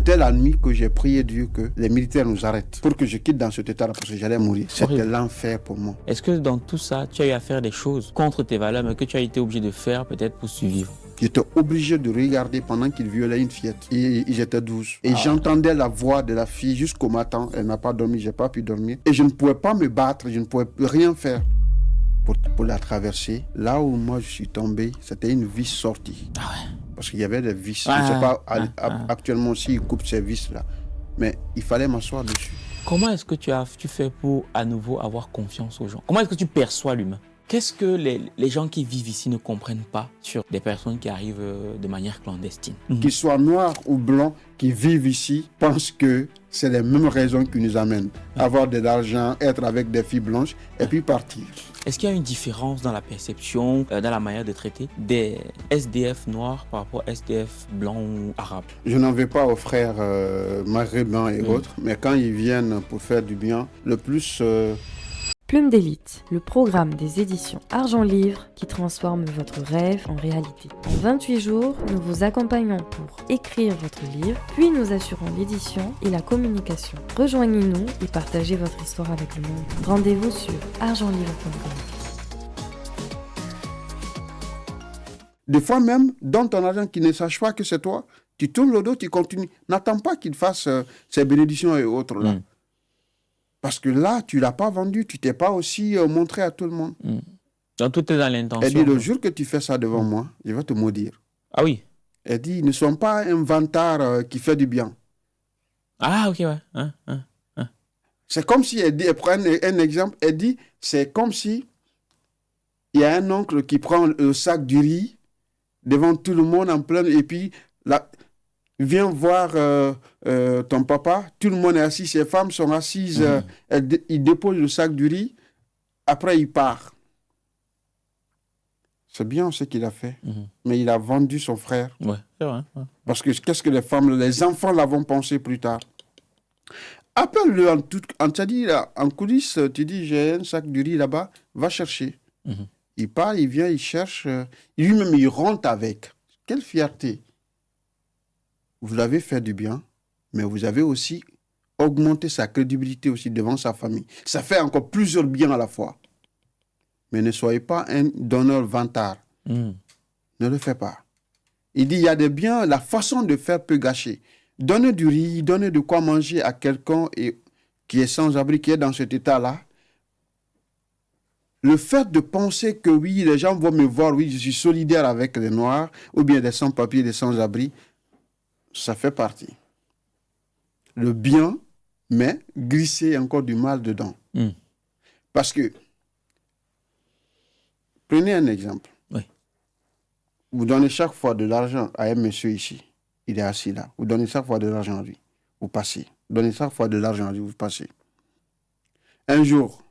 C'était la nuit que j'ai prié Dieu que les militaires nous arrêtent pour que je quitte dans cet état-là parce que j'allais mourir. C'était l'enfer pour moi. Est-ce que dans tout ça, tu as eu à faire des choses contre tes valeurs, mais que tu as été obligé de faire peut-être pour survivre? J'étais obligé de regarder pendant qu'il violait une fillette. Et ils étaient 12. Et j'entendais la voix de la fille jusqu'au matin. Elle n'a pas dormi, j'ai pas pu dormir. Et je ne pouvais pas me battre, je ne pouvais rien faire pour la traverser. Là où moi je suis tombé, c'était une vis sortie. Ah ouais. Parce qu'il y avait des vis. Je ne sais pas actuellement s'ils coupent ces vis-là. Mais il fallait m'asseoir dessus. Comment est-ce que tu fais pour à nouveau avoir confiance aux gens? Comment est-ce que tu perçois l'humain? Qu'est-ce que les gens qui vivent ici ne comprennent pas sur des personnes qui arrivent de manière clandestine? Qu'ils soient noirs ou blancs, qui vivent ici, pensent que c'est les mêmes raisons qui nous amènent. Avoir de l'argent, être avec des filles blanches et puis partir. Est-ce qu'il y a une différence dans la perception, dans la manière de traiter des SDF noirs par rapport à SDF blancs ou arabes? Je n'en veux pas aux frères maghrébins et autres, mais quand ils viennent pour faire du bien, le plus... Plume d'élite, le programme des éditions Argent Livre qui transforme votre rêve en réalité. En 28 jours, nous vous accompagnons pour écrire votre livre, puis nous assurons l'édition et la communication. Rejoignez-nous et partagez votre histoire avec le monde. Rendez-vous sur argentlivre.com. Des fois même, donne ton argent qui ne sache pas que c'est toi, tu tournes le dos, tu continues. N'attends pas qu'il fasse ses bénédictions et autres là. Parce que là, tu ne l'as pas vendu, tu ne t'es pas aussi montré à tout le monde. Donc tout est dans l'intention. Elle dit, le jour que tu fais ça devant moi, je vais te maudire. Ah oui. Elle dit, ne sois pas un vantard qui fait du bien. Ah ok, ouais. C'est comme si, elle prend un exemple, elle dit, c'est comme si il y a un oncle qui prend le sac du riz devant tout le monde en plein, et puis là, viens voir ton papa, tout le monde est assis, ses femmes sont assises, il dépose le sac du riz, après il part. C'est bien ce qu'il a fait, mais il a vendu son frère. Ouais, c'est vrai. Ouais. Parce que qu'est-ce que les enfants l'avont pensé plus tard. Appelle-le en t'a dit, en coulisses, tu dis, j'ai un sac du riz là-bas, va chercher. Il part, il vient, il cherche, lui-même il rentre avec. Quelle fierté! Vous avez fait du bien, mais vous avez aussi augmenté sa crédibilité aussi devant sa famille. Ça fait encore plusieurs biens à la fois. Mais ne soyez pas un donneur vantard. Ne le faites pas. Il dit, il y a des biens, la façon de faire peut gâcher. Donnez du riz, donnez de quoi manger à quelqu'un qui est sans abri, qui est dans cet état-là. Le fait de penser que oui, les gens vont me voir, oui, je suis solidaire avec les Noirs, ou bien des sans-papiers, des sans-abri, ça fait partie. Le bien, mais glisser encore du mal dedans. Parce que, prenez un exemple. Oui. Vous donnez chaque fois de l'argent à un monsieur ici. Il est assis là. Vous donnez chaque fois de l'argent à lui. Vous passez. Vous donnez chaque fois de l'argent à lui. Vous passez. Un jour,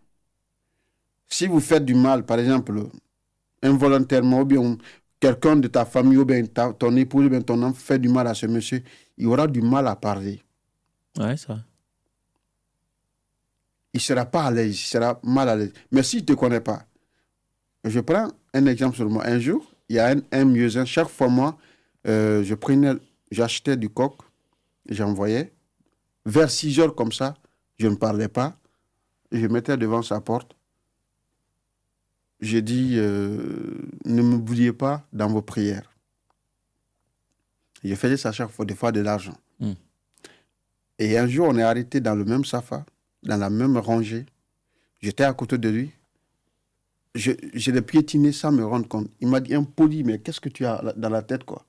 si vous faites du mal, par exemple, involontairement, ou bien quelqu'un de ta famille, ou bien ton épouse, ou bien ton enfant fait du mal à ce monsieur, il aura du mal à parler. Ouais, ça. Il ne sera pas à l'aise, il sera mal à l'aise. Mais s'il ne te connaît pas, je prends un exemple sur moi. Un jour, il y a un muezzin, chaque fois moi, j'achetais du coq, j'envoyais. Vers 6 heures comme ça, je ne parlais pas. Je mettais devant sa porte. J'ai dit, ne m'oubliez pas dans vos prières. Je faisais ça chaque fois, des fois de l'argent. Et un jour, on est arrêté dans le même safa, dans la même rangée. J'étais à côté de lui. Je l'ai piétiné sans me rendre compte. Il m'a dit, impoli, mais qu'est-ce que tu as dans la tête, quoi?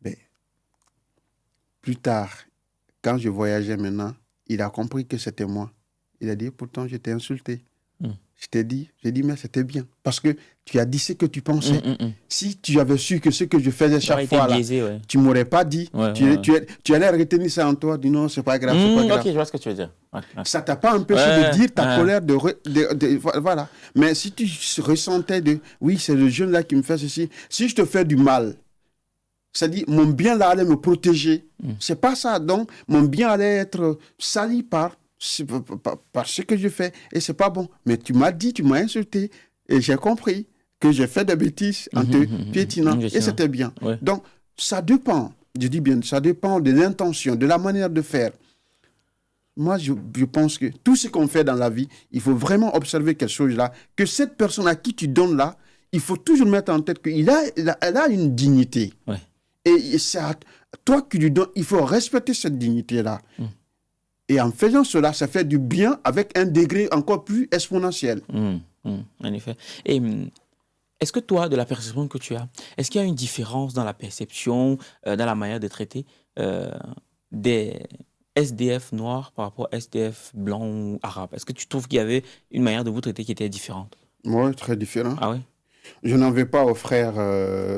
Mais, plus tard, quand je voyageais maintenant, il a compris que c'était moi. Il a dit, pourtant, j'étais insulté. J'ai dit, mais c'était bien. Parce que tu as dit ce que tu pensais. Si tu avais su que ce que je faisais chaque fois, biaisé, là, tu ne m'aurais pas dit. Tu allais retenir ça en toi, dis non, c'est pas grave, c'est pas grave. Ok, je vois ce que tu veux dire. Ça ne t'a pas empêché de dire ta colère, voilà. Mais si tu ressentais oui, c'est le jeune là qui me fait ceci. Si je te fais du mal, c'est-à-dire mon bien là allait me protéger. C'est pas ça. Donc, mon bien allait être sali par ce que je fais, et c'est pas bon. Mais tu m'as dit, tu m'as insulté, et j'ai compris que j'ai fait des bêtises en te piétinant, et c'était bien. Donc, ça dépend. Je dis bien, ça dépend de l'intention, de la manière de faire. Moi, je pense que tout ce qu'on fait dans la vie, il faut vraiment observer quelque chose là, que cette personne à qui tu donnes là, il faut toujours mettre en tête qu'elle a une dignité. Ouais. Et c'est à toi qui lui donnes, il faut respecter cette dignité-là. Et en faisant cela, ça fait du bien avec un degré encore plus exponentiel. En effet. Et est-ce que toi, de la perception que tu as, est-ce qu'il y a une différence dans la perception, dans la manière de traiter des SDF noirs par rapport à SDF blancs ou arabes? Est-ce que tu trouves qu'il y avait une manière de vous traiter qui était différente? Oui, très différent. Ah oui? Je n'en veux pas aux frères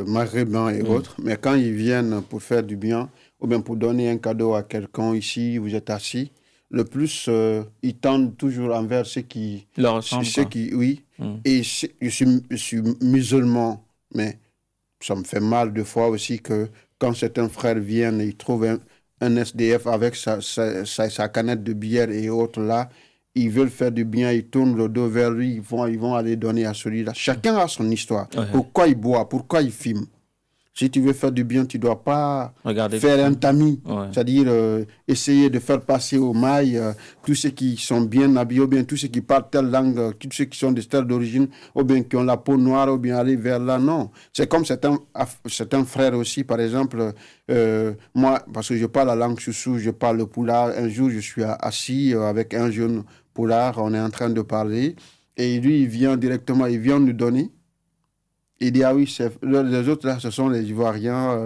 maghrébins et autres, mais quand ils viennent pour faire du bien, ou bien pour donner un cadeau à quelqu'un ici, vous êtes assis, le plus, ils tendent toujours envers ceux qui... oui. Et je suis musulman, mais ça me fait mal de fois aussi que quand certains frères viennent et ils trouvent un SDF avec sa canette de bière et autres là, ils veulent faire du bien, ils tournent le dos vers lui, ils vont aller donner à celui-là. Chacun a son histoire. Pourquoi il boit, pourquoi il fume. Si tu veux faire du bien, tu ne dois pas faire un tamis. C'est-à-dire essayer de faire passer au mail tous ceux qui sont bien habillés, ou bien tous ceux qui parlent telle langue, tous ceux qui sont de telle d'origine, ou bien qui ont la peau noire, ou bien aller vers là. Non. C'est comme certains frères aussi, par exemple, moi, parce que je parle la langue chouchou, je parle le poulard. Un jour, je suis assis avec un jeune poulard, on est en train de parler, et lui, il vient directement, il vient nous donner. Il dit, ah oui, les autres là, ce sont les Ivoiriens,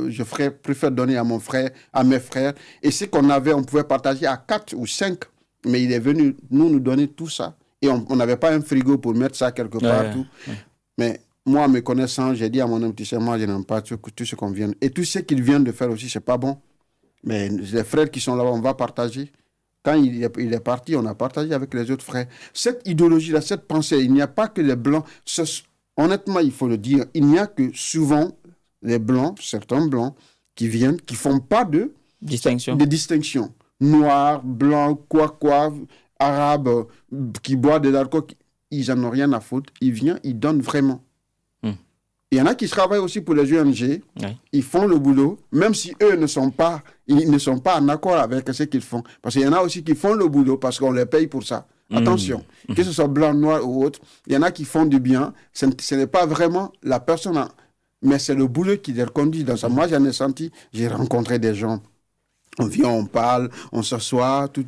je préfère donner à mon frère, à mes frères. Et ce qu'on avait, on pouvait partager à 4 ou 5. Mais il est venu nous donner tout ça. Et on n'avait pas un frigo pour mettre ça quelque part. Tout. Mais moi, me connaissant, j'ai dit à mon homme, tu sais, moi, je n'aime pas tout ce qu'on vient. Et tout ce qu'ils viennent de faire aussi, c'est pas bon. Mais les frères qui sont là-bas, on va partager. Quand il est parti, on a partagé avec les autres frères. Cette idéologie-là, cette pensée, il n'y a pas que les Blancs... Honnêtement, il faut le dire, il n'y a que souvent les Blancs, certains Blancs, qui viennent, qui ne font pas de distinction. Noirs, Blancs, quoi, Arabes, qui boivent de l'alcool, ils n'en ont rien à foutre. Ils viennent, ils donnent vraiment. Il y en a qui travaillent aussi pour les ONG, ils font le boulot, même si eux ne sont pas en accord avec ce qu'ils font. Parce qu'il y en a aussi qui font le boulot parce qu'on les paye pour ça. Attention, que ce soit blanc, noir ou autre, il y en a qui font du bien. Ce n'est pas vraiment la personne, mais c'est le boulot qui les conduit dans ça. Moi, j'en ai senti, j'ai rencontré des gens. On vient, on parle, on s'assoit, tout,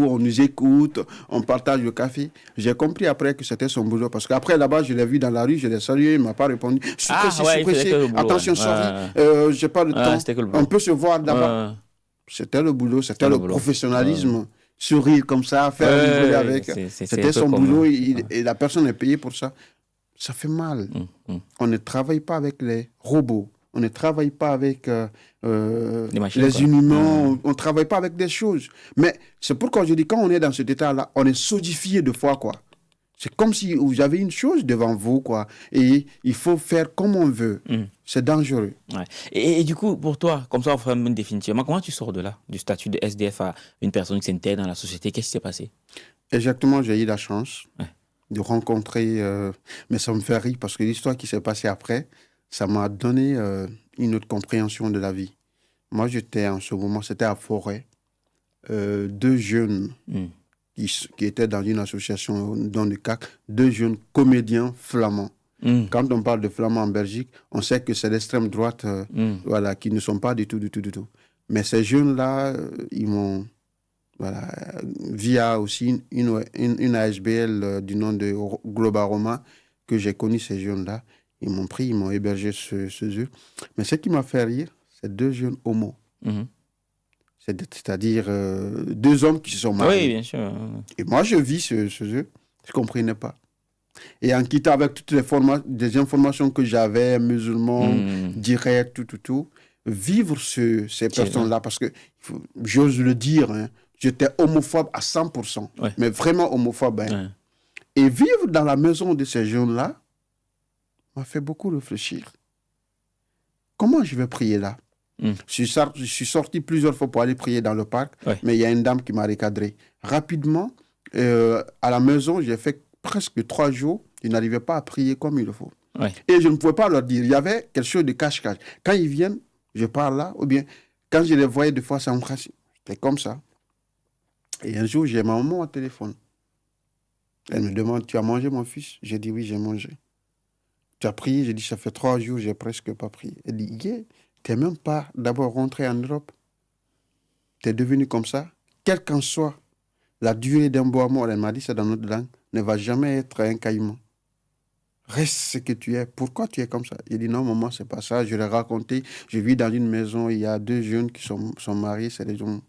on nous écoute, on partage le café. J'ai compris après que c'était son boulot. Parce qu'après, là-bas, je l'ai vu dans la rue, je l'ai salué, il ne m'a pas répondu. Je suis pressé, attention, sorry, je n'ai pas le temps. On peut se voir là-bas. C'était le boulot, c'était le professionnalisme. Sourire comme ça, faire rigoler avec. C'était son boulot et la personne est payée pour ça. Ça fait mal. On ne travaille pas avec les robots. On ne travaille pas avec les inhumains. On ne travaille pas avec des choses. Mais c'est pourquoi je dis, quand on est dans cet état-là, on est sodifié de foi, quoi. C'est comme si vous avez une chose devant vous, quoi. Et il faut faire comme on veut. C'est dangereux. Ouais. Et du coup, pour toi, comme ça, on fera une définitivement, comment tu sors de là, du statut de SDF à une personne qui s'intègre dans la société? Qu'est-ce qui s'est passé? Exactement, j'ai eu la chance de rencontrer... mais ça me fait rire parce que l'histoire qui s'est passée après, ça m'a donné une autre compréhension de la vie. Moi, j'étais en ce moment, c'était à Forêt, 2 jeunes... Qui étaient dans une association dans le CAC, 2 jeunes comédiens flamands. Quand on parle de flamands en Belgique, on sait que c'est l'extrême droite voilà, qui ne sont pas du tout. Mais ces jeunes-là, ils m'ont, via aussi une ASBL du nom de Globaroma, que j'ai connu ces jeunes-là, ils m'ont pris, ils m'ont hébergé chez eux. Mais ce qui m'a fait rire, c'est 2 jeunes homos. C'est-à-dire 2 hommes qui se sont mariés. Oui, bien sûr. Et moi, je vis ce jeu, je ne comprenais pas. Et en quittant avec toutes les informations que j'avais, musulmans, directs, tout, vivre ces personnes-là, parce que, j'ose le dire, j'étais homophobe à 100%, mais vraiment homophobe. Et vivre dans la maison de ces jeunes-là m'a fait beaucoup réfléchir. Comment je vais prier là? Je suis sorti plusieurs fois pour aller prier dans le parc, mais il y a une dame qui m'a recadré. Rapidement, à la maison, j'ai fait presque 3 jours, je n'arrivais pas à prier comme il le faut. Et je ne pouvais pas leur dire, il y avait quelque chose de cache-cache. Quand ils viennent, je pars là, ou bien quand je les voyais, des fois, ça me crasse. C'était comme ça. Et un jour, j'ai ma maman au téléphone. Elle me demande, tu as mangé, mon fils? J'ai dit, oui, j'ai mangé. Tu as prié? J'ai dit, ça fait 3 jours, j'ai presque pas prié. Elle dit, tu n'es même pas d'abord rentré en Europe. Tu es devenu comme ça. Quelle qu'en soit la durée d'un beau amour, elle m'a dit, c'est dans notre langue, ne va jamais être un caïman. Reste ce que tu es. Pourquoi tu es comme ça? J'ai dit, non, maman, c'est pas ça. Je l'ai raconté. Je vis dans une maison, il y a 2 jeunes qui sont mariés, c'est des gens.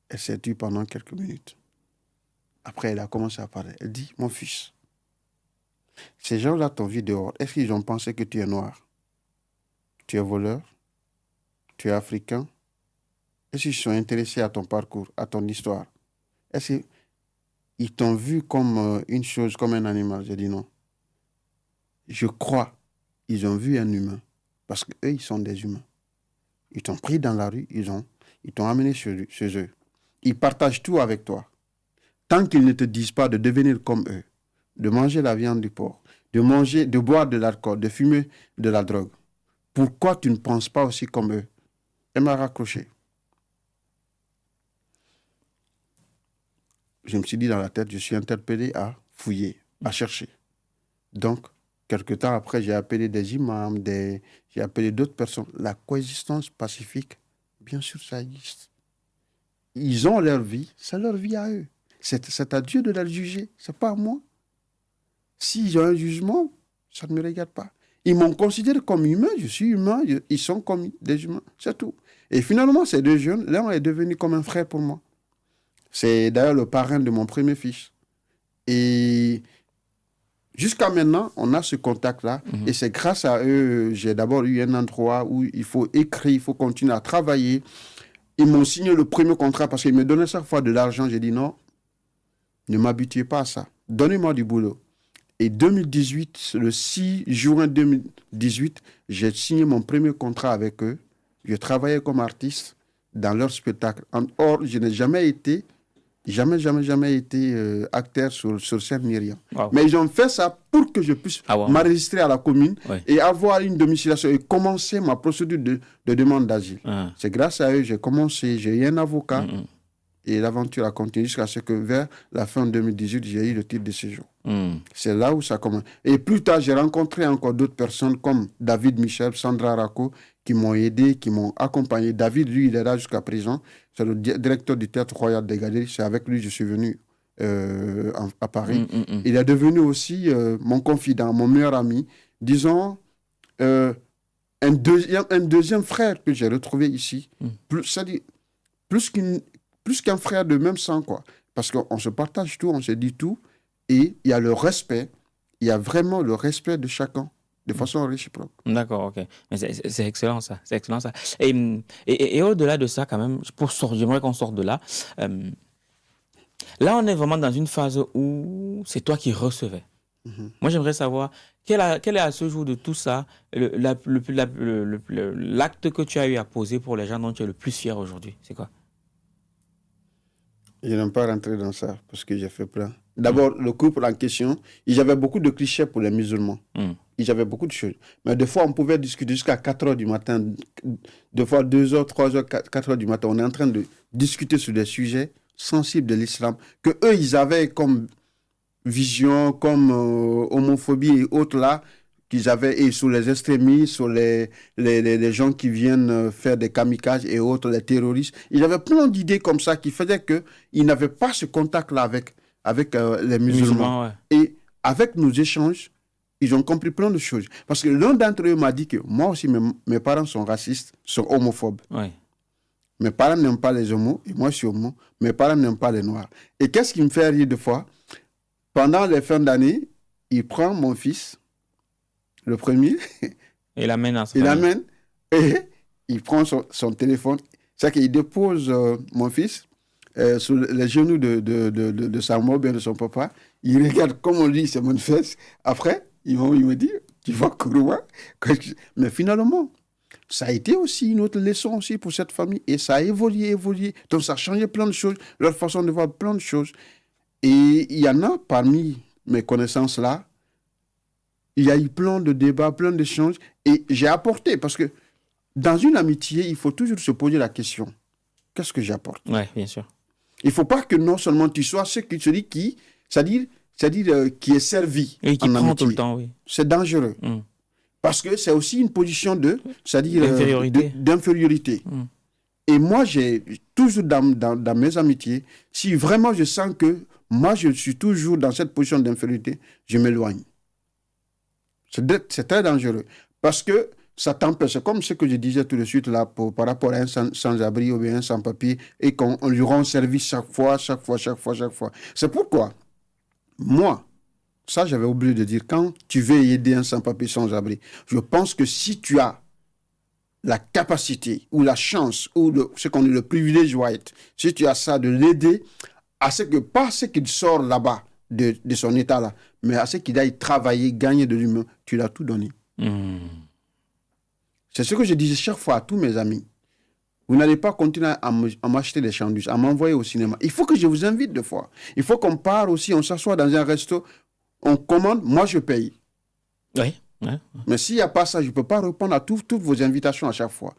Elle s'est tue pendant quelques minutes. Après, elle a commencé à parler. Elle dit, mon fils, ces gens-là t'ont vu dehors. Est-ce qu'ils ont pensé que tu es noir? Tu es voleur? Tu es africain? Est-ce qu'ils sont intéressés à ton parcours, à ton histoire? Est-ce qu'ils t'ont vu comme une chose, comme un animal? J'ai dit non. Je crois qu'ils ont vu un humain. Parce qu'eux, ils sont des humains. Ils t'ont pris dans la rue, ils t'ont amené chez eux. Ils partagent tout avec toi. Tant qu'ils ne te disent pas de devenir comme eux, de manger la viande du porc, de boire de l'alcool, de fumer de la drogue, pourquoi tu ne penses pas aussi comme eux? Elle m'a raccroché. Je me suis dit dans la tête, je suis interpellé à fouiller, à chercher. Donc, quelque temps après, j'ai appelé des imams, j'ai appelé d'autres personnes. La coexistence pacifique, bien sûr, ça existe. Ils ont leur vie, c'est leur vie à eux. C'est à Dieu de la juger, c'est pas à moi. S'ils ont un jugement, ça ne me regarde pas. Ils m'ont considéré comme humain, je suis humain, ils sont comme des humains, c'est tout. Et finalement, ces 2 jeunes, l'un est devenu comme un frère pour moi. C'est d'ailleurs le parrain de mon premier fils. Et jusqu'à maintenant, on a ce contact-là. Et c'est grâce à eux, j'ai d'abord eu un endroit où il faut écrire, il faut continuer à travailler. Ils m'ont signé le premier contrat parce qu'ils me donnaient chaque fois de l'argent. J'ai dit non, ne m'habituez pas à ça. Donnez-moi du boulot. Et 2018, le 6 juin 2018, j'ai signé mon premier contrat avec eux. Je travaillais comme artiste dans leur spectacle. Or, je n'ai jamais été acteur sur Saint-Myriam. Wow. Mais ils ont fait ça pour que je puisse m'enregistrer à la commune et avoir une domiciliation et commencer ma procédure de demande d'asile. C'est grâce à eux que j'ai commencé, j'ai eu un avocat et l'aventure a continué jusqu'à ce que vers la fin 2018, j'ai eu le titre de séjour. C'est là où ça commence. Et plus tard, j'ai rencontré encore d'autres personnes comme David Michel, Sandra Rako, qui m'ont aidé, qui m'ont accompagné. David, lui, il est là jusqu'à présent. C'est le directeur du Théâtre Royal des Galeries. C'est avec lui que je suis venu à Paris. Il est devenu aussi mon confident, mon meilleur ami. Disons, un deuxième frère que j'ai retrouvé ici. Plus qu'un frère de même sang, quoi. Parce qu'on se partage tout, on se dit tout. Et il y a le respect. Il y a vraiment le respect de chacun. De façon réciproque. D'accord, ok. Mais c'est excellent ça. C'est excellent ça. Et au-delà de ça, quand même, j'aimerais qu'on sorte de là. Là, on est vraiment dans une phase où c'est toi qui recevais. Moi, j'aimerais savoir quel est à ce jour de tout ça l'acte que tu as eu à poser pour les gens dont tu es le plus fier aujourd'hui. C'est quoi? Je n'aime pas rentrer dans ça parce que j'ai fait plein. D'abord, le couple en question, ils avaient beaucoup de clichés pour les musulmans. Ils avaient beaucoup de choses. Mais des fois, on pouvait discuter jusqu'à 4 heures du matin. Des fois, 2 heures, 3 heures, 4 heures du matin. On est en train de discuter sur des sujets sensibles de l'islam que eux, ils avaient comme vision, comme homophobie et autres là, qu'ils avaient, et sur les extrémistes, sur les gens qui viennent faire des kamikazes et autres, les terroristes. Ils avaient plein d'idées comme ça qui faisaient qu'ils n'avaient pas ce contact-là avec les musulmans. Ouais. Et avec nos échanges, ils ont compris plein de choses. Parce que l'un d'entre eux m'a dit que moi aussi, mes parents sont racistes, sont homophobes. Ouais. Mes parents n'aiment pas les homos, et moi je suis homo. Mes parents n'aiment pas les noirs. Et qu'est-ce qui me fait rire des fois? Pendant les fins d'année, il prend mon fils, le premier, il l'amène et il prend son téléphone. C'est qu'il dépose mon fils sur les genoux de sa mère, bien de son papa. Il regarde, comme on dit, c'est mon fils. Après, il me dit, tu vois, Kouroua. Mais finalement, ça a été aussi une autre leçon aussi pour cette famille. Et ça a évolué. Donc, ça a changé plein de choses, leur façon de voir plein de choses. Et il y en a parmi mes connaissances là, il y a eu plein de débats, plein d'échanges, et j'ai apporté, parce que dans une amitié, il faut toujours se poser la question, qu'est-ce que j'apporte? Oui, bien sûr. Il ne faut pas que non seulement tu sois celui qui, c'est-à-dire qui est servi Et qui en prend amitié. tout le temps, oui. C'est dangereux. Parce que c'est aussi une position d'infériorité. Et moi, j'ai toujours dans mes amitiés, si vraiment je sens que moi, je suis toujours dans cette position d'infériorité, je m'éloigne. C'est très dangereux. Parce que ça t'empêche. C'est comme ce que je disais tout de suite là, par rapport à un sans-abri ou bien un sans-papier, et qu'on lui rend service chaque fois. C'est pourquoi, moi, ça j'avais oublié de dire, quand tu veux aider un sans-papier, sans-abri, je pense que si tu as la capacité ou la chance ou ce qu'on dit le privilège white, si tu as ça, de l'aider à ce que, pas ce qu'il sort là-bas de son état là, mais à ce qu'il aille travailler, gagner de lui-même, tu l'as tout donné. C'est ce que je disais chaque fois à tous mes amis. Vous n'allez pas continuer à m'acheter des sandwichs, à m'envoyer au cinéma. Il faut que je vous invite des fois. Il faut qu'on part aussi, on s'assoit dans un resto, on commande, moi je paye. Oui. Mais s'il n'y a pas ça, je ne peux pas répondre à toutes vos invitations à chaque fois.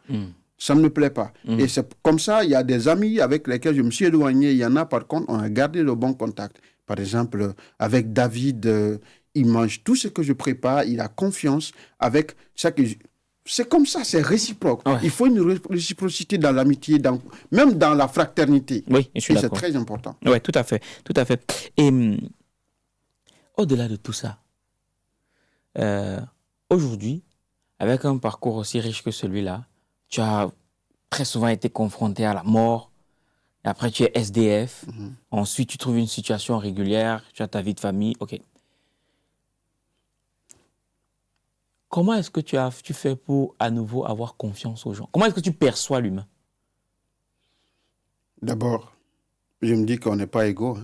Ça ne me plaît pas. Et c'est comme ça, il y a des amis avec lesquels je me suis éloigné. Il y en a, par contre, on a gardé le bon contact. Par exemple, avec David, il mange tout ce que je prépare, il a confiance avec ça que c'est comme ça, c'est réciproque. Ouais. Il faut une réciprocité dans l'amitié, même dans la fraternité. Oui, je suis d'accord. C'est très important. Oui, tout à fait. Et au-delà de tout ça, aujourd'hui, avec un parcours aussi riche que celui-là, tu as très souvent été confronté à la mort. Et après, tu es SDF. Ensuite, tu trouves une situation régulière. Tu as ta vie de famille. OK. Comment est-ce que tu fais pour à nouveau avoir confiance aux gens? Comment est-ce que tu perçois l'humain? D'abord, je me dis qu'on n'est pas égaux.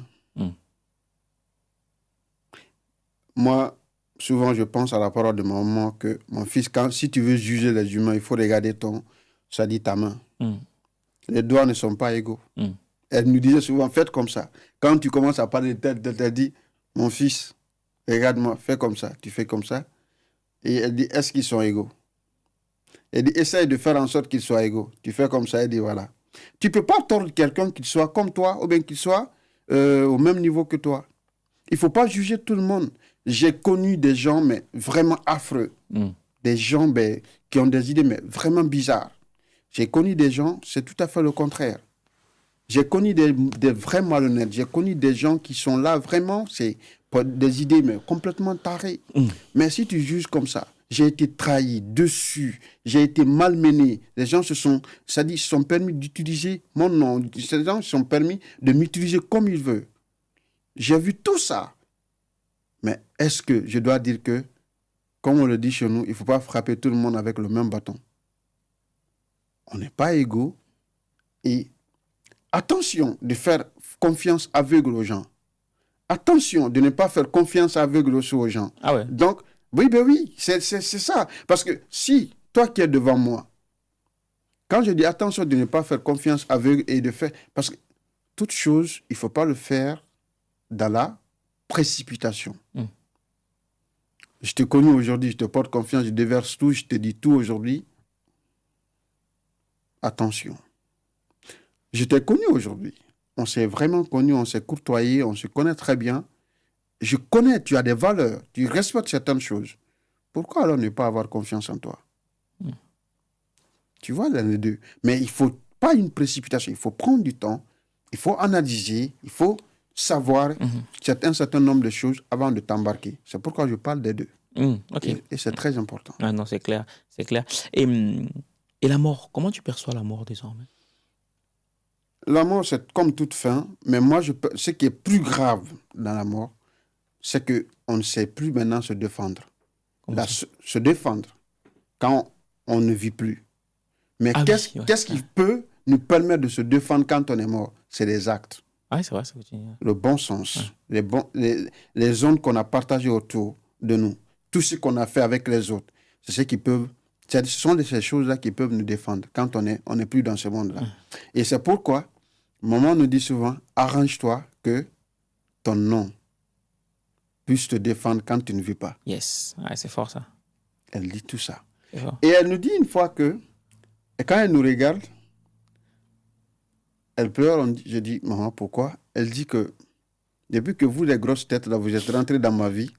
Moi, souvent, je pense à la parole de ma maman que, mon fils, si tu veux juger les humains, il faut regarder ta main. Les doigts ne sont pas égaux. Elle nous disait souvent, faites comme ça. Quand tu commences à parler de tête, elle dit, mon fils, regarde-moi, fais comme ça. Tu fais comme ça. Et elle dit, est-ce qu'ils sont égaux? Elle dit, essaye de faire en sorte qu'ils soient égaux. Tu fais comme ça, elle dit, voilà. Tu ne peux pas tordre quelqu'un qu'il soit comme toi ou bien qu'il soit au même niveau que toi. Il ne faut pas juger tout le monde. J'ai connu des gens, mais vraiment affreux. Des gens qui ont des idées, mais vraiment bizarres. J'ai connu des gens, c'est tout à fait le contraire. J'ai connu des vrais malhonnêtes. J'ai connu des gens qui sont là, vraiment, c'est des idées, mais complètement tarées. Mais si tu juges comme ça, j'ai été trahi, dessus, j'ai été malmené. Les gens se sont permis d'utiliser mon nom. Ces gens se sont permis de m'utiliser comme ils veulent. J'ai vu tout ça. Mais est-ce que je dois dire que, comme on le dit chez nous, il ne faut pas frapper tout le monde avec le même bâton? On n'est pas égaux. Et attention de faire confiance aveugle aux gens. Attention de ne pas faire confiance aveugle aux gens. Ah ouais. Donc, oui, c'est ça. Parce que si, toi qui es devant moi, quand je dis attention de ne pas faire confiance aveugle et de faire... Parce que toute chose, il ne faut pas le faire dans la précipitation. Je te connais aujourd'hui, je te porte confiance, je déverse tout, je te dis tout aujourd'hui. Attention. Je t'ai connu aujourd'hui. On s'est vraiment connu, on s'est courtoyé, on se connaît très bien. Je connais, tu as des valeurs, tu respectes certaines choses. Pourquoi alors ne pas avoir confiance en toi? Tu vois, l'un des deux. Mais il ne faut pas une précipitation, il faut prendre du temps, il faut analyser, il faut savoir un certain nombre de choses avant de t'embarquer. C'est pourquoi je parle des deux. Okay. Et c'est très important. Ah non, c'est clair. Et la mort, comment tu perçois la mort désormais? La mort, c'est comme toute fin, mais moi, ce qui est plus grave dans la mort, c'est qu'on ne sait plus maintenant se défendre. Se défendre quand on ne vit plus. Mais qu'est-ce qui peut nous permettre de se défendre quand on est mort? C'est les actes. Ah, c'est vrai, ça veut dire. Le bon sens, les zones qu'on a partagées autour de nous, tout ce qu'on a fait avec les autres, c'est ce sont ces choses-là qui peuvent nous défendre quand on n'est plus dans ce monde-là. Et c'est pourquoi, maman nous dit souvent, arrange-toi que ton nom puisse te défendre quand tu ne vis pas. Yes. Ouais, c'est fort, ça. Elle dit tout ça. C'est fort. Et elle nous dit une fois que, et quand elle nous regarde, elle pleure. Je dis, maman, pourquoi? Elle dit que depuis que vous, les grosses têtes, là, vous êtes rentrés dans ma vie,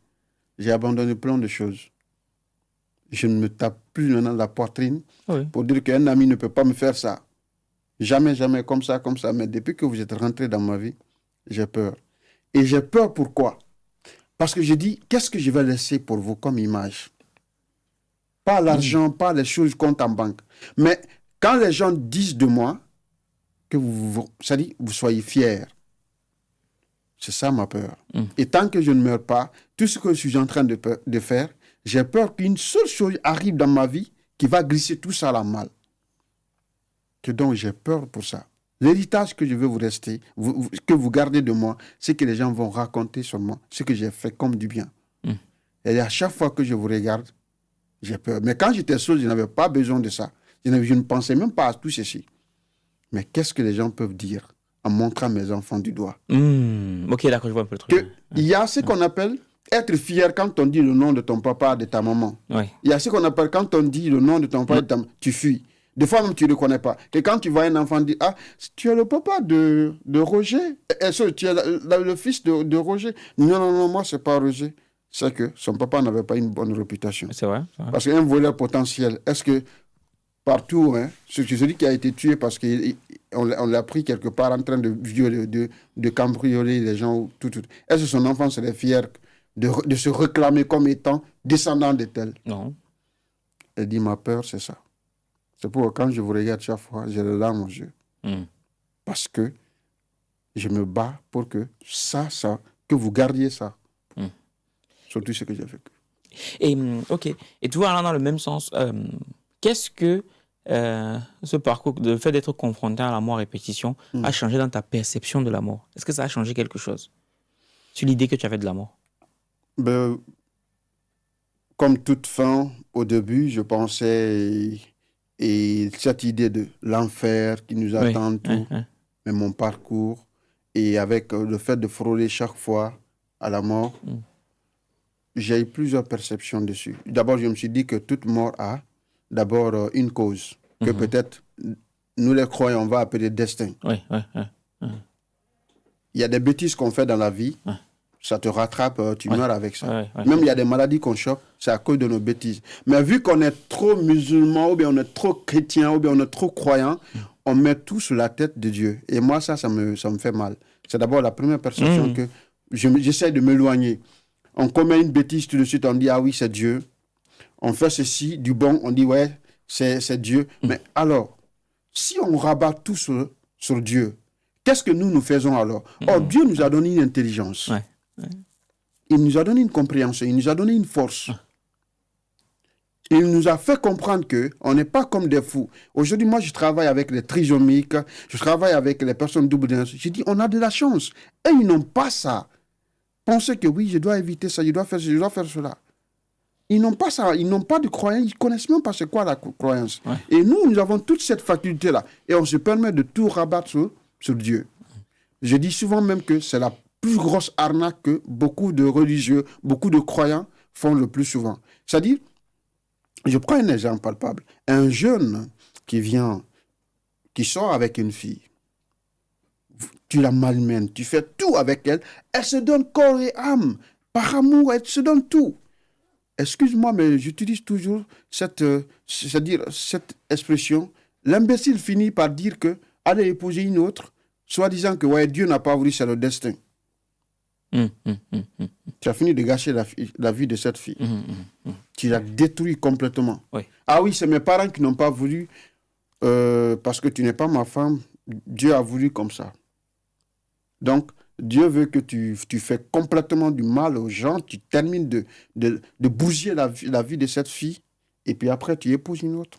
j'ai abandonné plein de choses. Je ne me tape plus maintenant la poitrine pour dire qu'un ami ne peut pas me faire ça. Jamais, jamais, comme ça. Mais depuis que vous êtes rentrés dans ma vie, j'ai peur. Et j'ai peur pourquoi? Parce que je dis, qu'est-ce que je vais laisser pour vous comme image? Pas l'argent, pas les choses comptent en banque. Mais quand les gens disent de moi que ça dit, vous soyez fiers, c'est ça ma peur. Et tant que je ne meurs pas, tout ce que je suis en train de faire, j'ai peur qu'une seule chose arrive dans ma vie qui va glisser tout ça à la mal. Donc j'ai peur pour ça. L'héritage que je veux vous rester, que vous gardez de moi, c'est que les gens vont raconter seulement ce que j'ai fait comme du bien. Et à chaque fois que je vous regarde, j'ai peur. Mais quand j'étais seul, je n'avais pas besoin de ça. Je ne pensais même pas à tout ceci. Mais qu'est-ce que les gens peuvent dire en montrant mes enfants du doigt? Ok, d'accord, je vois un peu le truc. Il y a ce qu'on appelle être fier quand on dit le nom de ton papa, de ta maman. Il y a ce qu'on appelle quand on dit le nom de ton papa, tu fuis. Des fois même, tu ne le connais pas. Et quand tu vois un enfant dire, ah, tu es le papa de Roger. Tu es le fils de Roger. Non, moi, ce n'est pas Roger. C'est que son papa n'avait pas une bonne réputation. C'est vrai. Parce qu'un voleur potentiel, est-ce que partout, celui qui a été tué parce qu'on l'a pris quelque part en train de violer, de cambrioler les gens, tout. Est-ce que son enfant serait fier de se réclamer comme étant descendant de tel? Non. Elle dit, ma peur, c'est ça. C'est pourquoi quand je vous regarde chaque fois, j'ai les larmes aux yeux. Parce que je me bats pour que que vous gardiez ça. Surtout ce que j'ai vécu. Et, ok. Et toujours allant dans le même sens, qu'est-ce que ce parcours, le fait d'être confronté à la mort à répétition, a changé dans ta perception de la mort? Est-ce que ça a changé quelque chose sur l'idée que tu avais de la mort? Comme toute fin, au début, je pensais... Et cette idée de l'enfer qui nous attend, tout, mais mon parcours, et avec le fait de frôler chaque fois à la mort, j'ai eu plusieurs perceptions dessus. D'abord, je me suis dit que toute mort a d'abord une cause, que peut-être nous les croyants, on va appeler destin. Il y a des bêtises qu'on fait dans la vie, ça te rattrape, tu meurs avec ça. Même il y a des maladies qu'on chope, c'est à cause de nos bêtises. Mais vu qu'on est trop musulman, ou bien on est trop chrétien, ou bien on est trop croyant, on met tout sur la tête de Dieu. Et moi, ça me fait mal. C'est d'abord la première perception que j'essaie de m'éloigner. On commet une bêtise, tout de suite, on dit, ah oui, c'est Dieu. On fait ceci, du bon, on dit, ouais, c'est Dieu. Mais alors, si on rabat tout sur Dieu, qu'est-ce que nous faisons alors? Or, Dieu nous a donné une intelligence. Il nous a donné une compréhension, il nous a donné une force. Il nous a fait comprendre qu'on n'est pas comme des fous. Aujourd'hui, moi, je travaille avec les trisomiques, je travaille avec les personnes double diagnostic. Je dis, on a de la chance. Et ils n'ont pas ça. Penser que oui, je dois éviter ça, je dois faire cela. Ils n'ont pas ça, ils n'ont pas de croyance, ils ne connaissent même pas c'est quoi la croyance. Et nous avons toute cette faculté-là. Et on se permet de tout rabattre sur Dieu. Je dis souvent même que c'est la plus grosse arnaque que beaucoup de religieux, beaucoup de croyants font le plus souvent. C'est-à-dire, je prends un exemple palpable. Un jeune qui sort avec une fille, tu la malmènes, tu fais tout avec elle, elle se donne corps et âme, par amour, elle se donne tout. Excuse-moi, mais j'utilise toujours cette expression. L'imbécile finit par dire que allez épouser une autre, soit disant que ouais, Dieu n'a pas voulu, c'est le destin. Tu as fini de gâcher la vie de cette fille. Tu l'as détruit complètement. Ah oui, c'est mes parents qui n'ont pas voulu, parce que tu n'es pas ma femme, Dieu a voulu comme ça. Donc, Dieu veut que tu fais complètement du mal aux gens, tu termines de bousiller la vie de cette fille, et puis après, tu épouses une autre.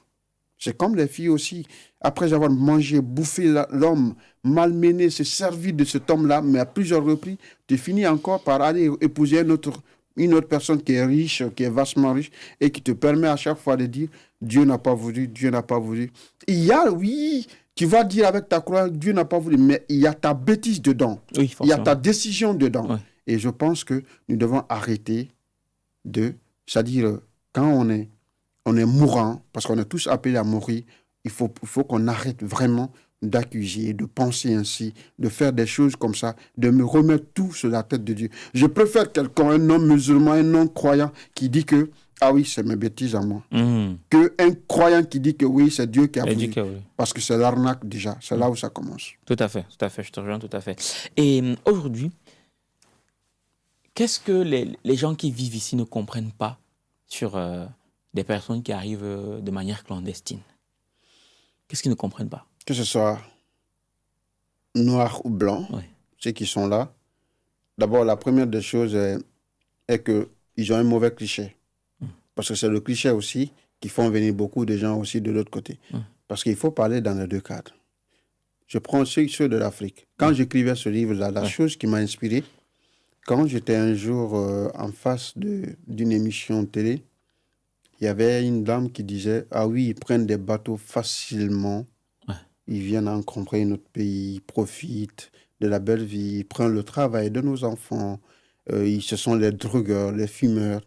C'est comme les filles aussi. Après avoir mangé, bouffé l'homme, malmené, se servir de cet homme-là, mais à plusieurs reprises, tu finis encore par aller épouser une autre personne qui est riche, qui est vastement riche, et qui te permet à chaque fois de dire « Dieu n'a pas voulu, Dieu n'a pas voulu ». Il y a, oui, tu vas dire avec ta croix « Dieu n'a pas voulu », mais il y a ta bêtise dedans. Oui, il y a ta décision dedans. Et je pense que nous devons arrêter c'est-à-dire, quand on est mourant, parce qu'on est tous appelés à mourir, il faut qu'on arrête vraiment d'accuser, de penser ainsi, de faire des choses comme ça, de me remettre tout sur la tête de Dieu. Je préfère quelqu'un, un homme musulman, un non-croyant qui dit que ah oui, c'est mes bêtises à moi. Qu'un croyant qui dit que oui, c'est Dieu qui a voulu. Oui. Parce que c'est l'arnaque déjà. C'est là où ça commence. Tout à fait. Je te rejoins tout à fait. Et aujourd'hui, qu'est-ce que les gens qui vivent ici ne comprennent pas sur des personnes qui arrivent de manière clandestine? Qu'est-ce qu'ils ne comprennent pas? Que ce soit noir ou blanc, ceux qui sont là. D'abord, la première des choses est qu'ils ont un mauvais cliché. Parce que c'est le cliché aussi qui font venir beaucoup de gens aussi de l'autre côté. Parce qu'il faut parler dans les deux cadres. Je prends ceux de l'Afrique. Quand j'écrivais ce livre-là, la chose qui m'a inspiré, quand j'étais un jour en face d'une émission télé, il y avait une dame qui disait « Ah oui, ils prennent des bateaux facilement. Ils viennent encombrer notre pays, ils profitent de la belle vie, ils prennent le travail de nos enfants. Ce sont les drogueurs, les fumeurs.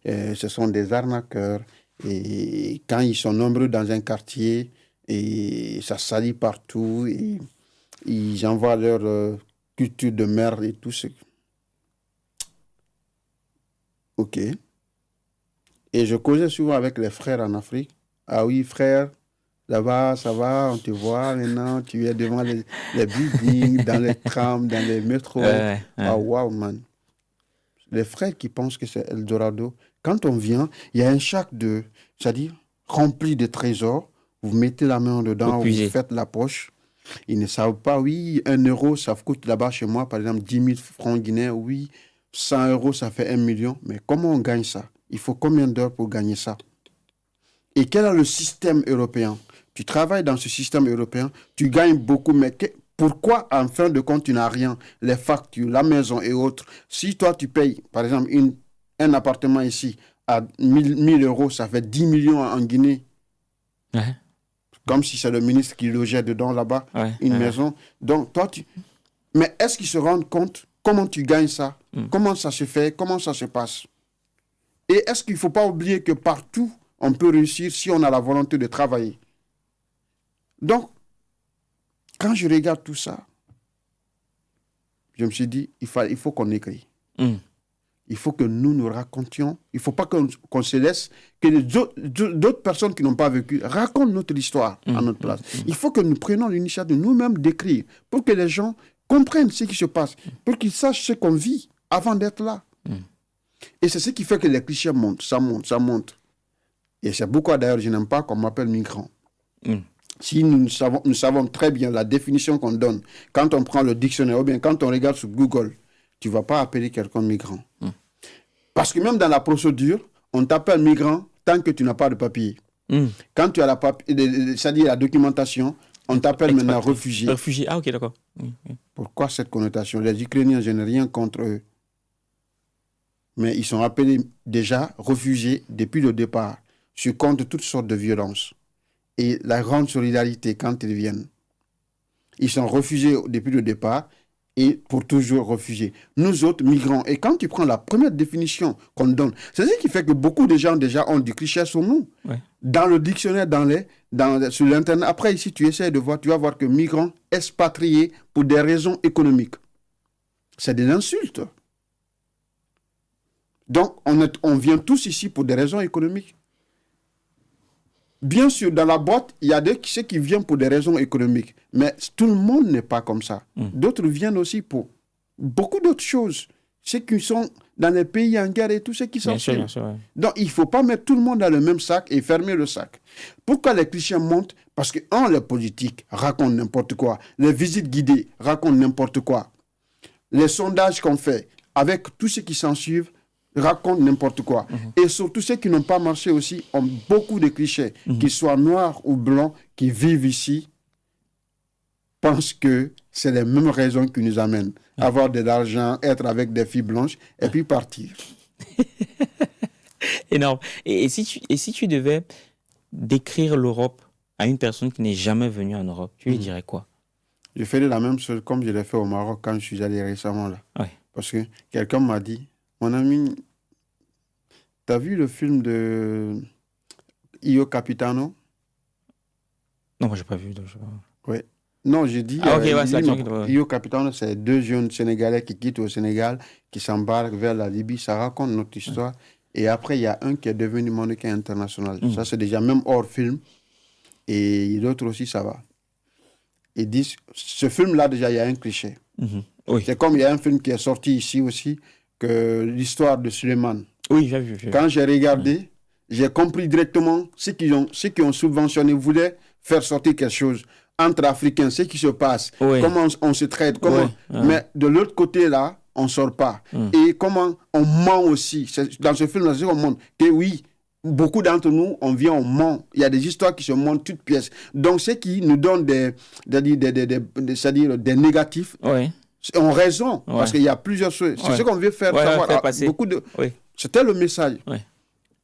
Ce sont des arnaqueurs. Et quand ils sont nombreux dans un quartier, et ça salit partout, et ils envoient leur culture de merde et tout ce. Ok. Et je causais souvent avec les frères en Afrique. Ah oui, frère, là-bas, ça va, on te voit maintenant, tu es devant les buildings, dans les trams, dans les métros. Ah wow, man. Les frères qui pensent que c'est Eldorado. Quand on vient, il y a un sac c'est-à-dire rempli de trésors. Vous mettez la main dedans, vous faites la poche. Ils ne savent pas, oui, 1 euro, ça coûte là-bas chez moi, par exemple, 10 000 francs guinéens, oui, 100 euros, ça fait 1 million. Mais comment on gagne ça? Il faut combien d'heures pour gagner ça? Et quel est le système européen? Tu travailles dans ce système européen, tu gagnes beaucoup, mais pourquoi, en fin de compte, tu n'as rien? Les factures, la maison et autres. Si toi, tu payes, par exemple, un appartement ici à 1000 euros, ça fait 10 millions en Guinée. Comme si c'est le ministre qui logeait dedans là-bas, une maison. Donc, toi, mais est-ce qu'ils se rendent compte comment tu gagnes ça? Comment ça se fait? Comment ça se passe? Et est-ce qu'il ne faut pas oublier que partout, on peut réussir si on a la volonté de travailler? Donc, quand je regarde tout ça, je me suis dit, il faut qu'on écrit. Il faut que nous racontions. Il ne faut pas qu'on se laisse, que d'autres personnes qui n'ont pas vécu racontent notre histoire à notre place. Il faut que nous prenions l'initiative nous-mêmes d'écrire pour que les gens comprennent ce qui se passe, pour qu'ils sachent ce qu'on vit avant d'être là. Et c'est ce qui fait que les clichés montent, ça monte. Et c'est pourquoi d'ailleurs je n'aime pas qu'on m'appelle migrant. Si nous savons très bien la définition qu'on donne, quand on prend le dictionnaire ou bien quand on regarde sur Google, tu ne vas pas appeler quelqu'un migrant. Parce que même dans la procédure, on t'appelle migrant tant que tu n'as pas de papier. Quand tu as c'est-à-dire la documentation, on t'appelle maintenant réfugié. Réfugié, ah ok, d'accord. Pourquoi cette connotation? Les Ukrainiens, je n'ai rien contre eux. Mais ils sont appelés déjà réfugiés depuis le départ, sur compte de toutes sortes de violences. Et la grande solidarité quand ils viennent. Ils sont réfugiés depuis le départ et pour toujours réfugiés. Nous autres, migrants. Et quand tu prends la première définition qu'on donne, c'est ce qui fait que beaucoup de gens déjà ont du cliché sur nous. Dans le dictionnaire, sur l'Internet. Après, ici, tu essaies de voir, tu vas voir que migrants, expatriés pour des raisons économiques. C'est des insultes. Donc, on vient tous ici pour des raisons économiques. Bien sûr, dans la boîte, il y a ceux qui viennent pour des raisons économiques. Mais tout le monde n'est pas comme ça. D'autres viennent aussi pour beaucoup d'autres choses. Ceux qui sont dans les pays en guerre et tous ceux qui sont... Bien sûr. Donc, il ne faut pas mettre tout le monde dans le même sac et fermer le sac. Pourquoi les clichés montent? Parce que, les politiques racontent n'importe quoi. Les visites guidées racontent n'importe quoi. Les sondages qu'on fait avec tous ceux qui s'en suivent racontent n'importe quoi. Et surtout, ceux qui n'ont pas marché aussi ont beaucoup de clichés, qu'ils soient noirs ou blancs, qui vivent ici, pensent que c'est les mêmes raisons qui nous amènent. Avoir de l'argent, être avec des filles blanches, et puis partir. Énorme. Et si tu devais décrire l'Europe à une personne qui n'est jamais venue en Europe, tu lui dirais quoi? Je ferais la même chose comme je l'ai fait au Maroc quand je suis allé récemment là. Parce que quelqu'un m'a dit, mon ami, tu as vu le film de Io Capitano? Non, moi, je n'ai pas vu. Oui. Non, j'ai dit, Ah, ok, ouais, c'est l'action qui Io Capitano, c'est 2 jeunes Sénégalais qui quittent au Sénégal, qui s'embarquent vers la Libye. Ça raconte notre histoire. Et après, il y a un qui est devenu mannequin international. Ça, c'est déjà même hors film. Et l'autre aussi, ça va. Ils disent, ce film-là, déjà, il y a un cliché. Oui. C'est comme il y a un film qui est sorti ici aussi, que l'histoire de Suleiman. Oui, j'ai vu. Quand j'ai regardé, j'ai compris directement ceux qui ont subventionné voulaient faire sortir quelque chose entre Africains, ce qui se passe, comment on se traite, comment. Mais de l'autre côté là, on ne sort pas. Et comment on ment aussi. Dans ce film-là, on montre que oui, beaucoup d'entre nous, on vient, on ment. Il y a des histoires qui se montrent toutes pièces. Donc, ce qui nous donne c'est-à-dire des négatifs, ont raison, parce qu'il y a plusieurs choses. C'est ce qu'on veut faire savoir. C'était le message.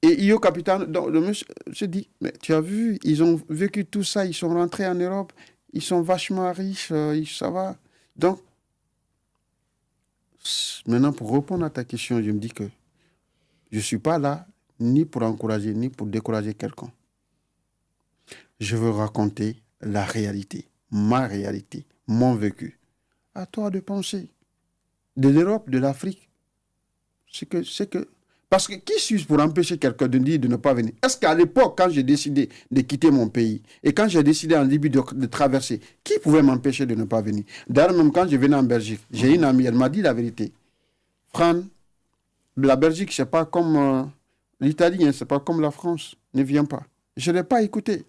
Et Io Capitano, le monsieur se dit, mais tu as vu, ils ont vécu tout ça, ils sont rentrés en Europe, ils sont vachement riches, ça va. Donc, maintenant, pour répondre à ta question, je me dis que je ne suis pas là ni pour encourager, ni pour décourager quelqu'un. Je veux raconter la réalité, ma réalité, mon vécu. À toi de penser. De l'Europe, de l'Afrique. C'est que... Parce que qui suis-je pour empêcher quelqu'un de dire de ne pas venir? Est-ce qu'à l'époque, quand j'ai décidé de quitter mon pays, et quand j'ai décidé en Libye de traverser, qui pouvait m'empêcher de ne pas venir? D'ailleurs, même quand je venais en Belgique, j'ai une amie, elle m'a dit la vérité. Fran, la Belgique, c'est pas comme l'Italie, c'est pas comme la France. Ne viens pas. Je ne l'ai pas écouté.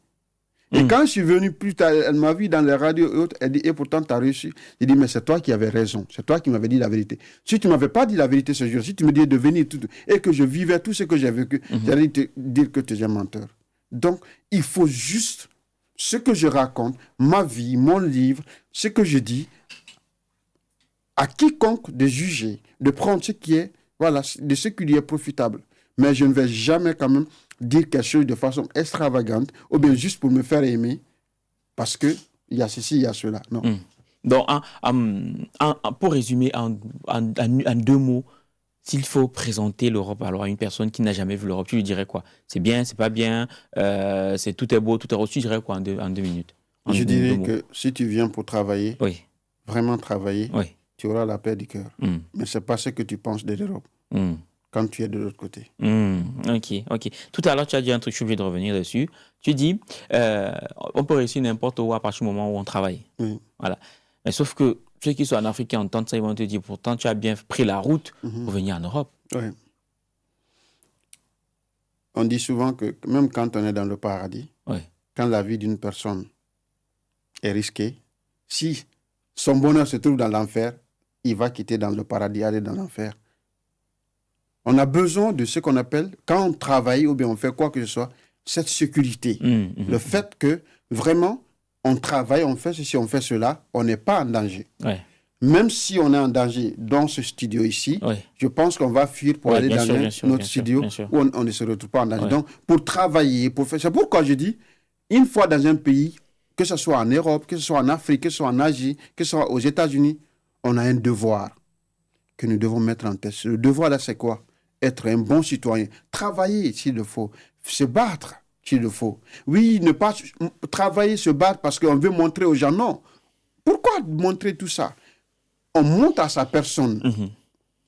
Et quand je suis venu plus tard, elle m'a vu dans les radios et autres, elle dit, et pourtant tu as reçu. J'ai dit, mais c'est toi qui avais raison, c'est toi qui m'avais dit la vérité. Si tu ne m'avais pas dit la vérité ce jour, si tu me disais de venir et que je vivais tout ce que j'ai vécu, j'allais te dire que tu es un menteur. Donc, il faut juste ce que je raconte, ma vie, mon livre, ce que je dis, à quiconque de juger, de prendre ce qui est, voilà, de ce qui lui est profitable. Mais je ne vais jamais quand même dire quelque chose de façon extravagante ou bien juste pour me faire aimer parce qu'il y a ceci, il y a cela. Non. Donc, pour résumer en 2 mots, s'il faut présenter l'Europe alors à une personne qui n'a jamais vu l'Europe, tu lui dirais quoi? C'est bien, c'est pas bien, tout est beau, tout est rose. Tu dirais quoi en 2 minutes? Je dirais que si tu viens pour travailler, vraiment travailler, tu auras la paix du cœur. Mais ce n'est pas ce que tu penses de l'Europe. Quand tu es de l'autre côté. Ok. Tout à l'heure, tu as dit un truc, je suis obligé de revenir dessus. Tu dis, on peut réussir n'importe où à partir du moment où on travaille. Voilà. Mais sauf que ceux qui sont en Afrique et entendent ça, ils vont te dire, pourtant, tu as bien pris la route pour venir en Europe. On dit souvent que même quand on est dans le paradis, quand la vie d'une personne est risquée, si son bonheur se trouve dans l'enfer, il va quitter dans le paradis, aller dans l'enfer. On a besoin de ce qu'on appelle, quand on travaille ou bien on fait quoi que ce soit, cette sécurité. Le fait que vraiment, on travaille, on fait ceci, on fait cela, on n'est pas en danger. Même si on est en danger dans ce studio ici, je pense qu'on va fuir pour aller dans notre studio où on ne se retrouve pas en danger. Donc, pour travailler, pour faire... C'est pourquoi je dis, une fois dans un pays, que ce soit en Europe, que ce soit en Afrique, que ce soit en Asie, que ce soit aux États-Unis, on a un devoir que nous devons mettre en tête. Le devoir là, c'est quoi? Être un bon citoyen, travailler s'il le faut, se battre s'il le faut. Oui, ne pas travailler, se battre parce qu'on veut montrer aux gens. Non. Pourquoi montrer tout ça? On montre à sa personne.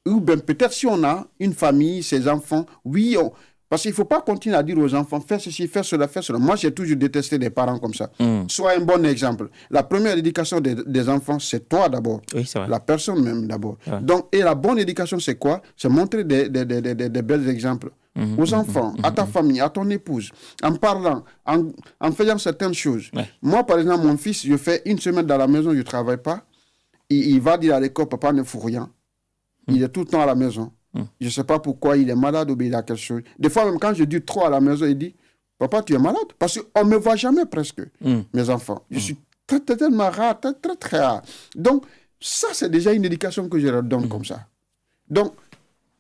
Ou bien peut-être si on a une famille, ses enfants, oui, parce qu'il ne faut pas continuer à dire aux enfants, fais ceci, fais cela, fais cela. Moi, j'ai toujours détesté des parents comme ça. Sois un bon exemple. La première éducation des enfants, c'est toi d'abord. Oui, c'est vrai. La personne même d'abord. Donc, et la bonne éducation, c'est quoi? C'est montrer des bels exemples aux enfants, à ta famille, à ton épouse, en parlant, en faisant certaines choses. Moi, par exemple, mon fils, je fais 1 semaine dans la maison, je ne travaille pas. Il va dire à l'école, papa ne fout rien. Il est tout le temps à la maison. Je ne sais pas pourquoi il est malade ou bien il a quelque chose. Des fois, même quand je dis trop à la maison, il dit, papa, tu es malade? Parce qu'on ne me voit jamais presque, mes enfants. Je suis tellement rare, très rare. Donc, ça, c'est déjà une éducation que je leur donne comme ça. Donc,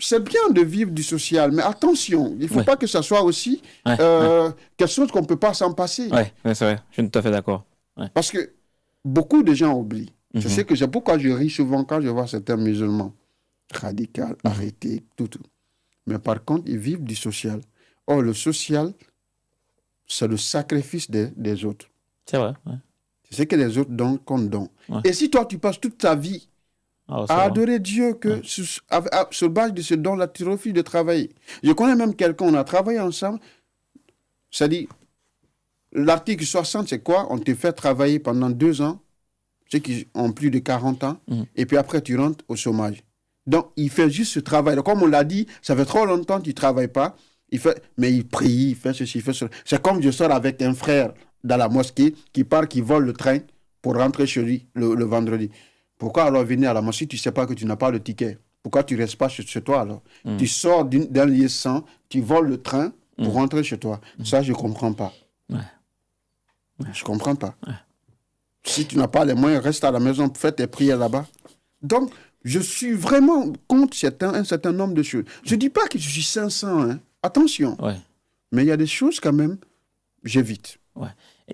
c'est bien de vivre du social, mais attention, il ne faut pas que ça soit aussi quelque chose qu'on ne peut pas s'en passer. Oui, c'est vrai, je suis tout à fait d'accord. Parce que beaucoup de gens oublient. Je sais que c'est pourquoi je ris souvent quand je vois certains musulmans radical, arrêté, tout. Mais par contre, ils vivent du social. Or, le social, c'est le sacrifice des autres. C'est vrai. Ouais. C'est ce que les autres donnent qu'on donne. Ouais. Et si toi, tu passes toute ta vie Ah, à adorer Dieu, que sur base de ce don-là, tu refuses de travailler. Je connais même quelqu'un, on a travaillé ensemble. C'est-à-dire, l'article 60, c'est quoi? On te fait travailler pendant 2 ans, ceux qui ont plus de 40 ans, et puis après, tu rentres au chômage. Donc, il fait juste ce travail. Comme on l'a dit, ça fait trop longtemps que tu ne travailles pas. Mais il prie, il fait ceci, il fait cela. C'est comme je sors avec un frère dans la mosquée qui part, qui vole le train pour rentrer chez lui le vendredi. Pourquoi alors venir à la mosquée, tu ne sais pas que tu n'as pas le ticket? Pourquoi tu ne restes pas chez toi alors? Tu sors d'un lieu sans, tu voles le train pour rentrer chez toi. Ça, je ne comprends pas. Ouais. Je ne comprends pas. Ouais. Si tu n'as pas les moyens, reste à la maison, fais tes prières là-bas. Donc, je suis vraiment contre un certain nombre de choses. Je ne dis pas que je suis 500, hein. Attention. Ouais. Mais il y a des choses quand même, j'évite. Ouais.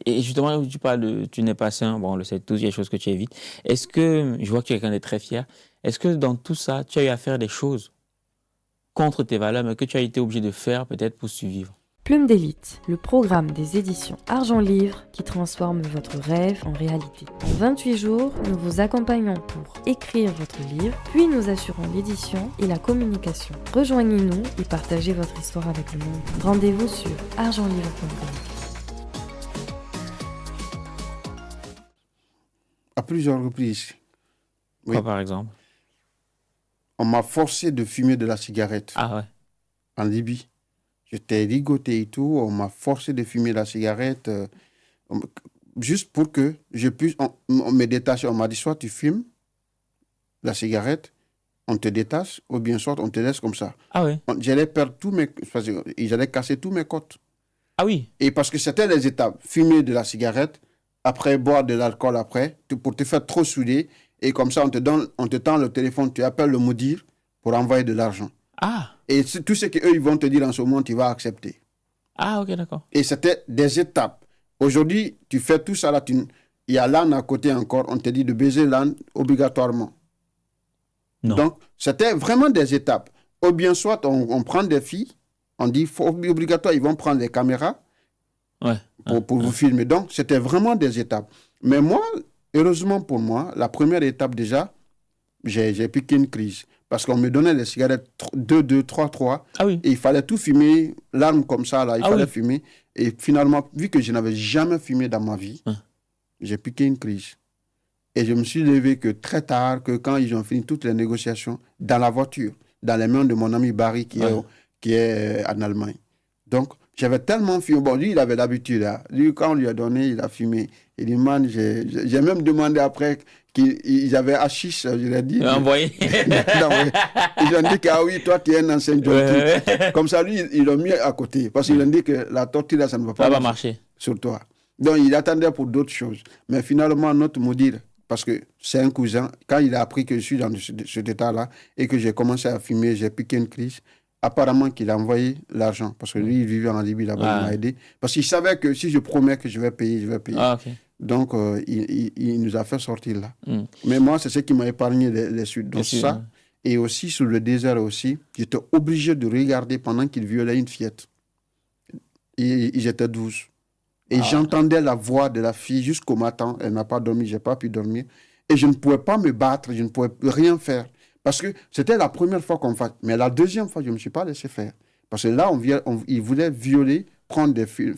Et justement, tu parles, tu n'es pas sain, bon, on le sait tous, il y a des choses que tu évites. Est-ce que, je vois que tu es quelqu'un de très fier, est-ce que dans tout ça, tu as eu à faire des choses contre tes valeurs, mais que tu as été obligé de faire peut-être pour survivre? Plume d'élite, le programme des éditions Argent Livre qui transforme votre rêve en réalité. En 28 jours, nous vous accompagnons pour écrire votre livre, puis nous assurons l'édition et la communication. Rejoignez-nous et partagez votre histoire avec le monde. Rendez-vous sur argentlivre.com. À plusieurs reprises. Oui. Quoi, par exemple? On m'a forcé de fumer de la cigarette. Ah ouais. En Libye. J'étais ligoté et tout. On m'a forcé de fumer la cigarette. Juste pour que je puisse... On me détache. On m'a dit, soit tu fumes la cigarette, on te détache, ou bien soit on te laisse comme ça. Ah ouais. J'allais perdre j'allais casser tous mes côtes. Ah oui. Et parce que c'était les étapes. Fumer de la cigarette, après boire de l'alcool après, pour te faire trop souder. Et comme ça, on te tend le téléphone, tu appelles le mudir pour envoyer de l'argent. Ah. Et tout ce qu'eux, ils vont te dire en ce moment, tu vas accepter. Ah, ok, d'accord. Et c'était des étapes. Aujourd'hui, tu fais tout ça là, il y a l'âne à côté encore, on te dit de baiser l'âne obligatoirement. Non. Donc, c'était vraiment des étapes. Ou bien soit, on prend des filles, on dit, faut obligatoire, ils vont prendre les caméras pour vous filmer. Donc, c'était vraiment des étapes. Mais moi, heureusement pour moi, la première étape déjà, j'ai piqué une crise. Parce qu'on me donnait des cigarettes 2, 3. Ah oui. Et il fallait tout fumer, l'arme comme ça, là, il fallait fumer. Et finalement, vu que je n'avais jamais fumé dans ma vie, j'ai piqué une crise. Et je me suis levé que très tard, que quand ils ont fini toutes les négociations, dans la voiture, dans les mains de mon ami Barry qui est en Allemagne. Donc, j'avais tellement fumé. Bon, lui, il avait l'habitude. Hein. Lui, quand on lui a donné, il a fumé. Il dit, man, j'ai même demandé après qu'ils avaient hashish, je l'ai dit. Envoyé. Ils ont dit que, ah oui, toi, tu es un ancien junkie. Comme ça, lui, ils l'ont mis à côté. Parce qu'ils ont dit que la tortue, là, ça ne va pas marcher sur toi. Donc, il attendait pour d'autres choses. Mais finalement, notre mudir, parce que c'est un cousin, quand il a appris que je suis dans cet état-là et que j'ai commencé à fumer, j'ai piqué une crise, apparemment qu'il a envoyé l'argent. Parce que lui, il vivait en Libye là-bas, il m'a aidé. Parce qu'il savait que si je promets que je vais payer, je vais payer. Ah, okay. Donc, il nous a fait sortir là. Mais moi, c'est ce qui m'a épargné les suites. Donc, ça, et aussi sur le désert aussi, j'étais obligé de regarder pendant qu'il violait une fillette. Ils étaient 12. Et j'entendais la voix de la fille jusqu'au matin. Elle n'a pas dormi, je n'ai pas pu dormir. Et je ne pouvais pas me battre, je ne pouvais rien faire. Parce que c'était la première fois qu'on fait. Mais la deuxième fois, je ne me suis pas laissé faire. Parce que là, il voulait violer, prendre des films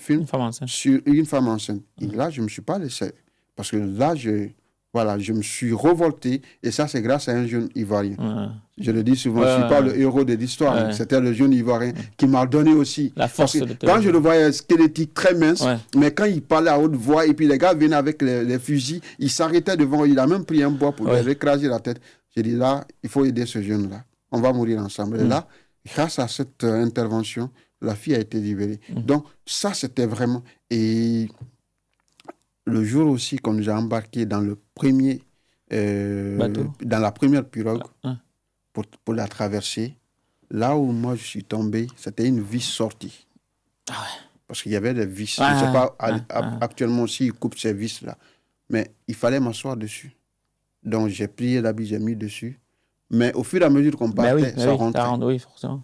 sur une femme enceinte. Et là, je ne me suis pas laissé. Parce que là, je me suis révolté. Et ça, c'est grâce à un jeune Ivoirien. Je le dis souvent, je ne suis pas le héros de l'histoire. C'était le jeune Ivoirien qui m'a donné aussi. La force quand je le voyais squelettique, très mince, mais quand il parlait à haute voix, et puis les gars venaient avec les fusils, il s'arrêtait devant, il a même pris un bois pour lui écraser la tête. J'ai dit là, il faut aider ce jeune-là. On va mourir ensemble. Et là, grâce à cette intervention, la fille a été libérée. Donc, ça, c'était vraiment... Et le jour aussi qu'on nous a embarqués dans le premier... dans la première pirogue, pour la traverser, là où moi je suis tombé, c'était une vis sortie. Parce qu'il y avait des vis. Je ne sais pas actuellement aussi, ils coupent ces vis-là. Mais il fallait m'asseoir dessus. Donc, j'ai plié l'habit, j'ai mis dessus. Mais au fur et à mesure qu'on partait, ça rentrait. Oui, forcément.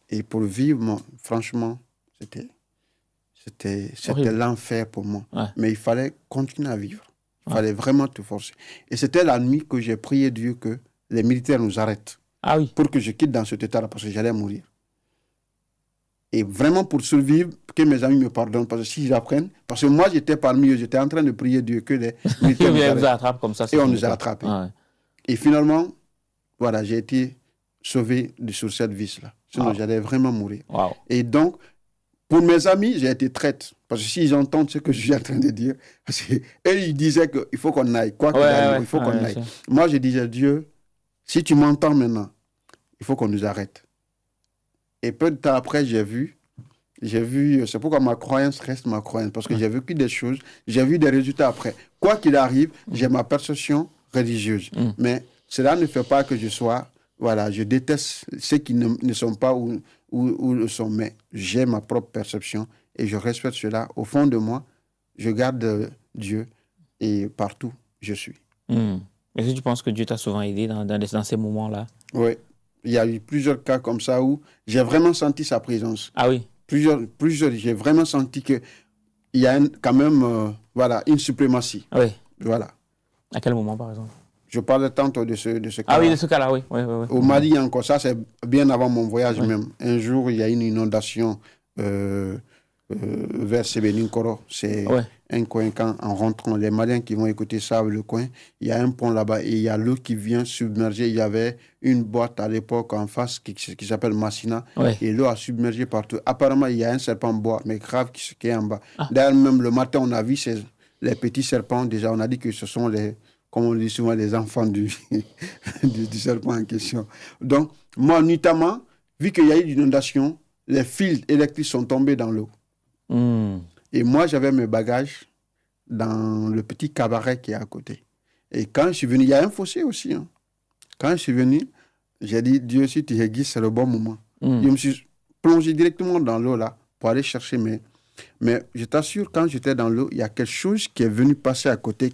Et pour vivre, franchement, c'était l'enfer pour moi. Ouais. Mais il fallait continuer à vivre. Il fallait vraiment te forcer. Et c'était la nuit que j'ai prié Dieu que les militaires nous arrêtent. Ah oui. Pour que je quitte dans cet état-là, parce que j'allais mourir. Et vraiment pour survivre, que mes amis me pardonnent, parce que si j'apprenne, parce que moi j'étais parmi eux, j'étais en train de prier Dieu que les militaires nous attrapent comme ça. Et on nous a attrapés. Ah ouais. Et finalement, voilà, j'ai été sauvé sur cette vis-là. Sinon, j'allais vraiment mourir. Wow. Et donc, pour mes amis, j'ai été traître. Parce que s'ils entendent ce que je suis en train de dire, parce que eux, ils disaient qu'il faut qu'on aille. Quoi qu'il arrive, il faut qu'on aille. Moi, je disais, Dieu, si tu m'entends maintenant, il faut qu'on nous arrête. Et peu de temps après, j'ai vu, c'est pourquoi ma croyance reste ma croyance, parce que j'ai vécu des choses, j'ai vu des résultats après. Quoi qu'il arrive, j'ai ma perception religieuse. Mais cela ne fait pas que je sois, voilà, je déteste ceux qui ne sont pas où le sont, mais j'ai ma propre perception et je respecte cela. Au fond de moi, je garde Dieu et partout, je suis. Est-ce que tu penses que Dieu t'a souvent aidé dans ces moments-là? Oui. Il y a eu plusieurs cas comme ça où j'ai vraiment senti sa présence. Ah oui? Plusieurs, j'ai vraiment senti qu'il y a quand même une suprématie. Oui. Voilà. À quel moment, par exemple? Je parlais tantôt de ce cas-là. Ah oui, de ce cas-là, oui. Au Mali, encore, ça, c'est bien avant mon voyage même. Un jour, il y a une inondation vers Sebeninkoro. C'est un coin, quand en rentrant, les Maliens qui vont écouter savent le coin. Il y a un pont là-bas et il y a l'eau qui vient submerger. Il y avait une boîte à l'époque en face qui s'appelle Massina. Et l'eau a submergé partout. Apparemment, il y a un serpent bois, mais grave, qui est en bas. D'ailleurs, même le matin, on a vu les petits serpents. Déjà, on a dit que ce sont comme on dit souvent, les enfants du serpent en question. Donc, moi, notamment, vu qu'il y a eu une inondation, les fils électriques sont tombés dans l'eau. Et moi, j'avais mes bagages dans le petit cabaret qui est à côté. Et quand je suis venu, il y a un fossé aussi. Quand je suis venu, j'ai dit, Dieu, si tu guides, c'est le bon moment. Je me suis plongé directement dans l'eau là pour aller chercher mes... Mais je t'assure, quand j'étais dans l'eau, il y a quelque chose qui est venu passer à côté,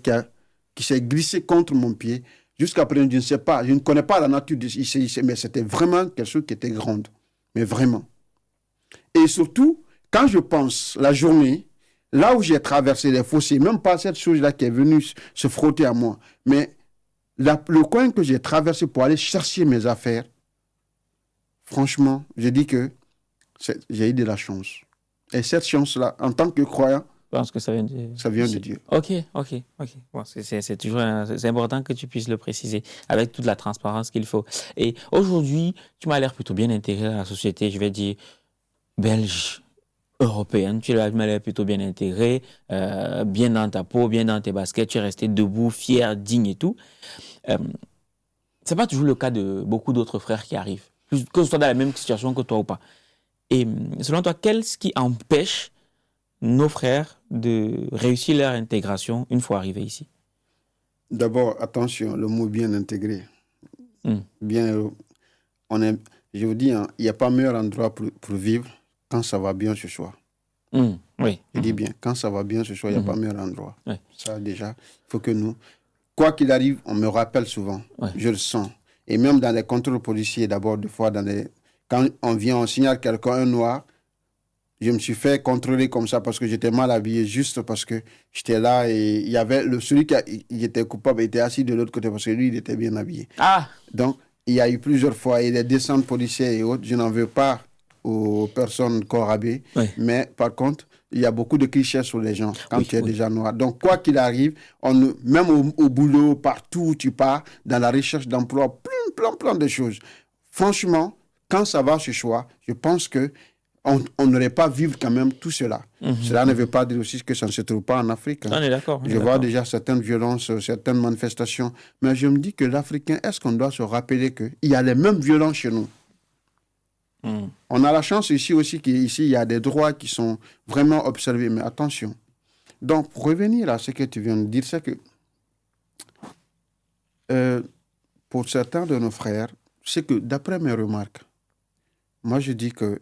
qui s'est glissé contre mon pied. Jusqu'à présent, je ne sais pas, je ne connais pas la nature de mais c'était vraiment quelque chose qui était grand. Mais vraiment. Et surtout, quand je pense la journée, là où j'ai traversé les fossés, même pas cette chose-là qui est venue se frotter à moi, mais le coin que j'ai traversé pour aller chercher mes affaires, franchement, je dis que j'ai eu de la chance. Et cette chance-là, en tant que croyant, je pense que ça vient de Dieu. Ok. Bon, c'est toujours c'est important que tu puisses le préciser avec toute la transparence qu'il faut. Et aujourd'hui, tu m'as l'air plutôt bien intégré à la société, je vais dire, belge, européenne. Tu m'as l'air plutôt bien intégré, bien dans ta peau, bien dans tes baskets. Tu es resté debout, fier, digne et tout. C'est pas toujours le cas de beaucoup d'autres frères qui arrivent, que ce soit dans la même situation que toi ou pas. Et selon toi, qu'est-ce qui empêche nos frères de réussir leur intégration une fois arrivés ici? D'abord, attention, le mot bien intégré. Bien, je vous dis, il n'y a pas meilleur endroit pour vivre quand ça va bien ce soir. Oui. Je dis bien, quand ça va bien ce soir, il n'y a pas meilleur endroit. Ça, déjà, il faut que nous... Quoi qu'il arrive, on me rappelle souvent. Je le sens. Et même dans les contrôles policiers, d'abord, des fois, quand on vient, on signale quelqu'un, un noir, je me suis fait contrôler comme ça parce que j'étais mal habillé, juste parce que j'étais là et il y avait celui qui était coupable était assis de l'autre côté parce que lui, il était bien habillé. Donc, il y a eu plusieurs fois, et les descentes policières et autres, je n'en veux pas aux personnes corps habillées, mais par contre, il y a beaucoup de clichés sur les gens quand tu es déjà noir. Donc, quoi qu'il arrive, même au boulot, partout où tu pars, dans la recherche d'emploi, plein de choses. Franchement, quand ça va ce choix, je pense que on n'aurait pas vivre quand même tout cela. Cela ne veut pas dire aussi que ça ne se trouve pas en Afrique. On est d'accord. Je vois déjà certaines violences, certaines manifestations. Mais je me dis que l'Africain, est-ce qu'on doit se rappeler qu'il y a les mêmes violences chez nous? On a la chance ici aussi qu'ici, il y a des droits qui sont vraiment observés. Mais attention. Donc, pour revenir à ce que tu viens de dire, c'est que pour certains de nos frères, c'est que d'après mes remarques, moi je dis que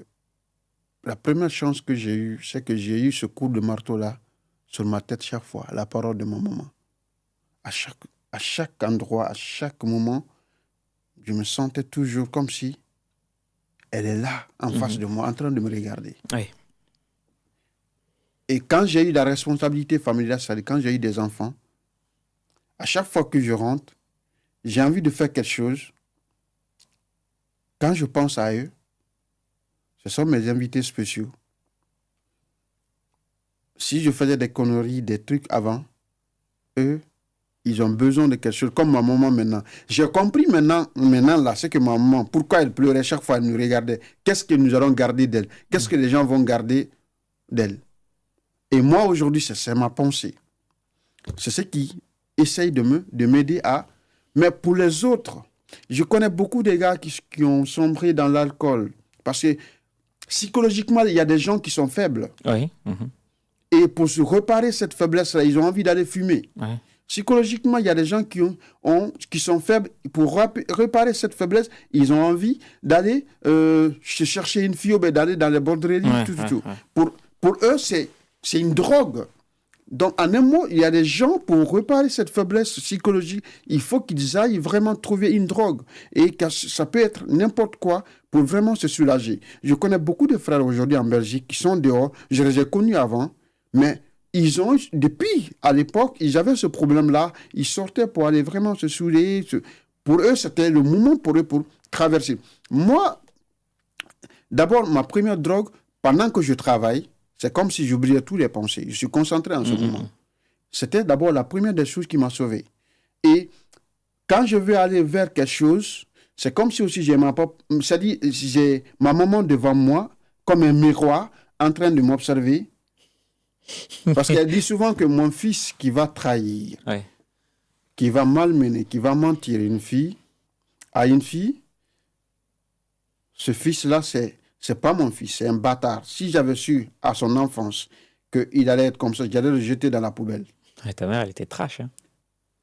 la première chance que j'ai eue, c'est que j'ai eu ce coup de marteau-là sur ma tête chaque fois, la parole de ma maman. À chaque endroit, à chaque moment, je me sentais toujours comme si elle est là, en face de moi, en train de me regarder. Oui. Et quand j'ai eu la responsabilité familiale, c'est-à-dire quand j'ai eu des enfants, à chaque fois que je rentre, j'ai envie de faire quelque chose. Quand je pense à eux, ce sont mes invités spéciaux. Si je faisais des conneries, des trucs avant, eux, ils ont besoin de quelque chose, comme ma maman maintenant. J'ai compris maintenant là, c'est que ma maman, pourquoi elle pleurait chaque fois, elle nous regardait. Qu'est-ce que nous allons garder d'elle? Qu'est-ce que les gens vont garder d'elle? Et moi, aujourd'hui, c'est ma pensée. C'est ce qui essaye de m'aider à... Mais pour les autres, je connais beaucoup de gars qui ont sombré dans l'alcool. Parce que psychologiquement, il y a des gens qui sont faibles. Oui. Et pour se réparer cette faiblesse-là, ils ont envie d'aller fumer. Oui. Psychologiquement, il y a des gens qui sont faibles. Pour réparer cette faiblesse, ils ont envie d'aller chercher une fille, d'aller dans les borderies, tout. Pour eux, c'est une drogue. Donc, en un mot, il y a des gens, pour réparer cette faiblesse psychologique, il faut qu'ils aillent vraiment trouver une drogue. Et ça peut être n'importe quoi pour vraiment se soulager. Je connais beaucoup de frères aujourd'hui en Belgique qui sont dehors. Je les ai connus avant, mais ils ont, depuis à l'époque, ils avaient ce problème-là. Ils sortaient pour aller vraiment se saouler. Pour eux, c'était le moment pour eux pour traverser. Moi, d'abord, ma première drogue, pendant que je travaille, c'est comme si j'oubliais tous les pensées. Je suis concentré en ce moment. C'était d'abord la première des choses qui m'a sauvé. Et quand je veux aller vers quelque chose, c'est comme si aussi j'ai ma maman devant moi, comme un miroir, en train de m'observer. Parce qu'elle dit souvent que mon fils qui va trahir, qui va malmener, qui va mentir à une fille, ce fils-là, c'est pas mon fils, c'est un bâtard. Si j'avais su à son enfance qu'il allait être comme ça, j'allais le jeter dans la poubelle. Ta mère, elle était trash. Hein.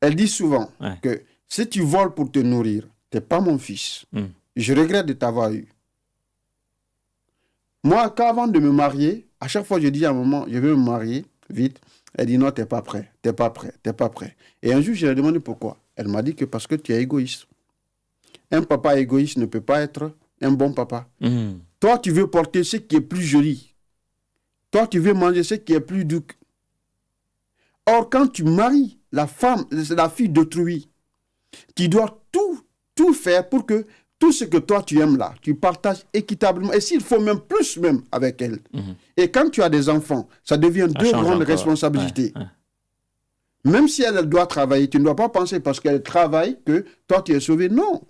Elle dit souvent que si tu voles pour te nourrir, t'es pas mon fils. Je regrette de t'avoir eu. Moi, qu'avant de me marier, à chaque fois je dis à un moment, je veux me marier, vite. Elle dit non, t'es pas prêt. Et un jour, je lui ai demandé pourquoi. Elle m'a dit que parce que tu es égoïste. Un papa égoïste ne peut pas être un bon papa. Toi, tu veux porter ce qui est plus joli. Toi, tu veux manger ce qui est plus doux. Or, quand tu maries la fille d'autrui, tu dois tout faire pour que tout ce que toi, tu aimes là, tu partages équitablement. Et s'il faut même plus même avec elle. Et quand tu as des enfants, ça devient deux grandes responsabilités. Même si elle doit travailler, tu ne dois pas penser parce qu'elle travaille que toi, tu es sauvé. Non.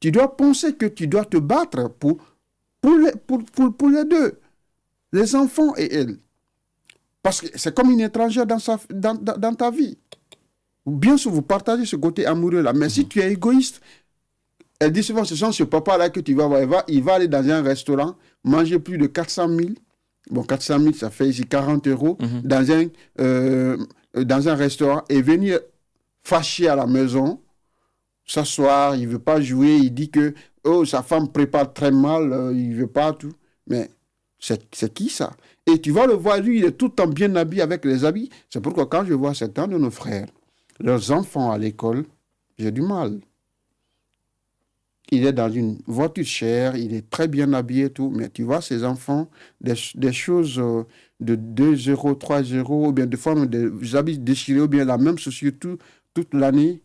Tu dois penser que tu dois te battre pour les deux, les enfants et elle. Parce que c'est comme une étrangère dans ta vie. Bien sûr, vous partagez ce côté amoureux-là. Mais si tu es égoïste, elle dit souvent, ce sont ce papa-là que tu vas voir. Il va aller dans un restaurant, manger plus de 400 000. Bon, 400 000, ça fait ici 40 € dans un restaurant et venir fâché à la maison, s'asseoir, il ne veut pas jouer, il dit que sa femme prépare très mal, il ne veut pas tout. Mais c'est qui ça? Et tu vas le voir, lui, il est tout le temps bien habillé avec les habits. C'est pourquoi quand je vois certains de nos frères, leurs enfants à l'école, j'ai du mal. Il est dans une voiture chère, il est très bien habillé et tout, mais tu vois ces enfants, des choses de 2 €, 3 €, ou bien des fois des habits déchirés, ou bien la même chaussure toute l'année,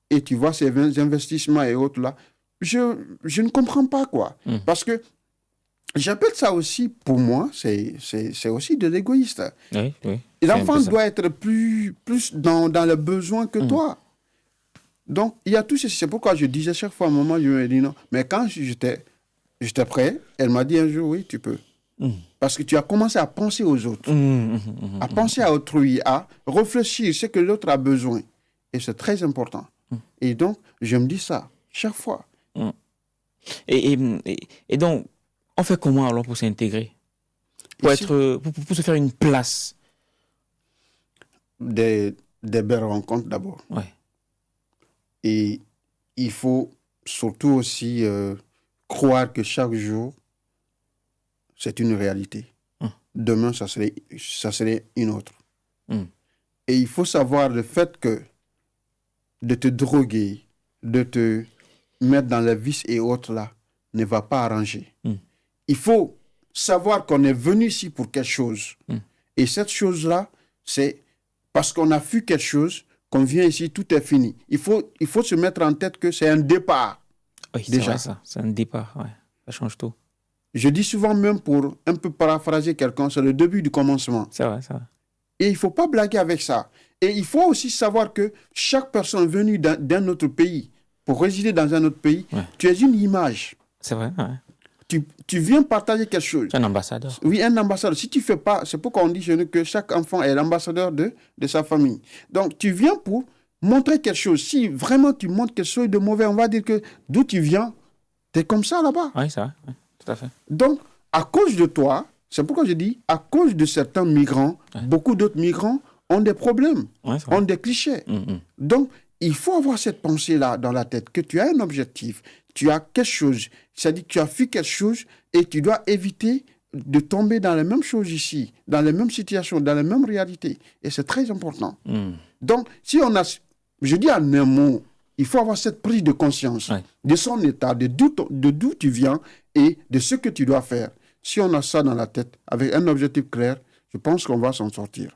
et tu vois ces investissements et autres là. Je ne comprends pas quoi. Parce que j'appelle ça aussi, pour moi, c'est aussi de l'égoïste. Oui. L'enfant doit être plus dans le besoin que toi. Donc, il y a tout ceci. C'est pourquoi je disais chaque fois à un moment, je me dis non. Mais quand j'étais prêt, elle m'a dit un jour, oui, tu peux. Parce que tu as commencé à penser aux autres, à penser à autrui, à réfléchir ce que l'autre a besoin. Et c'est très important. Et donc, je me dis ça chaque fois. Et donc, on fait comment alors pour s'intégrer? Pour se faire une place? Des belles rencontres d'abord. Ouais. Et il faut surtout aussi croire que chaque jour, c'est une réalité. Demain, ça serait une autre. Et il faut savoir le fait que de te droguer, de te mettre dans les vices et autres là ne va pas arranger. Il faut savoir qu'on est venu ici pour quelque chose. Et cette chose-là, c'est parce qu'on a fui quelque chose qu'on vient ici, tout est fini. Il faut se mettre en tête que c'est un départ. Oui, c'est vrai ça. C'est un départ. Ouais. Ça change tout. Je dis souvent même pour un peu paraphraser quelqu'un, c'est le début du commencement. C'est vrai. Et il ne faut pas blaguer avec ça. Et il faut aussi savoir que chaque personne venue d'un autre pays, pour résider dans un autre pays, tu es une image. C'est vrai, Tu viens partager quelque chose. C'est un ambassadeur. Oui, un ambassadeur. Si tu ne fais pas, c'est pourquoi on dit chez nous que chaque enfant est l'ambassadeur de sa famille. Donc, tu viens pour montrer quelque chose. Si vraiment tu montres quelque chose de mauvais, on va dire que d'où tu viens, tu es comme ça là-bas. Oui, c'est vrai. Oui, tout à fait. Donc, à cause de toi, c'est pourquoi je dis, à cause de certains migrants, beaucoup d'autres migrants ont des problèmes, ont des clichés. Donc, il faut avoir cette pensée-là dans la tête, que tu as un objectif, tu as quelque chose, c'est-à-dire que tu as fait quelque chose et tu dois éviter de tomber dans les mêmes choses ici, dans les mêmes situations, dans les mêmes réalités. Et c'est très important. Donc, si on a, je dis en un mot, il faut avoir cette prise de conscience de son état, de d'où tu viens et de ce que tu dois faire. Si on a ça dans la tête, avec un objectif clair, je pense qu'on va s'en sortir.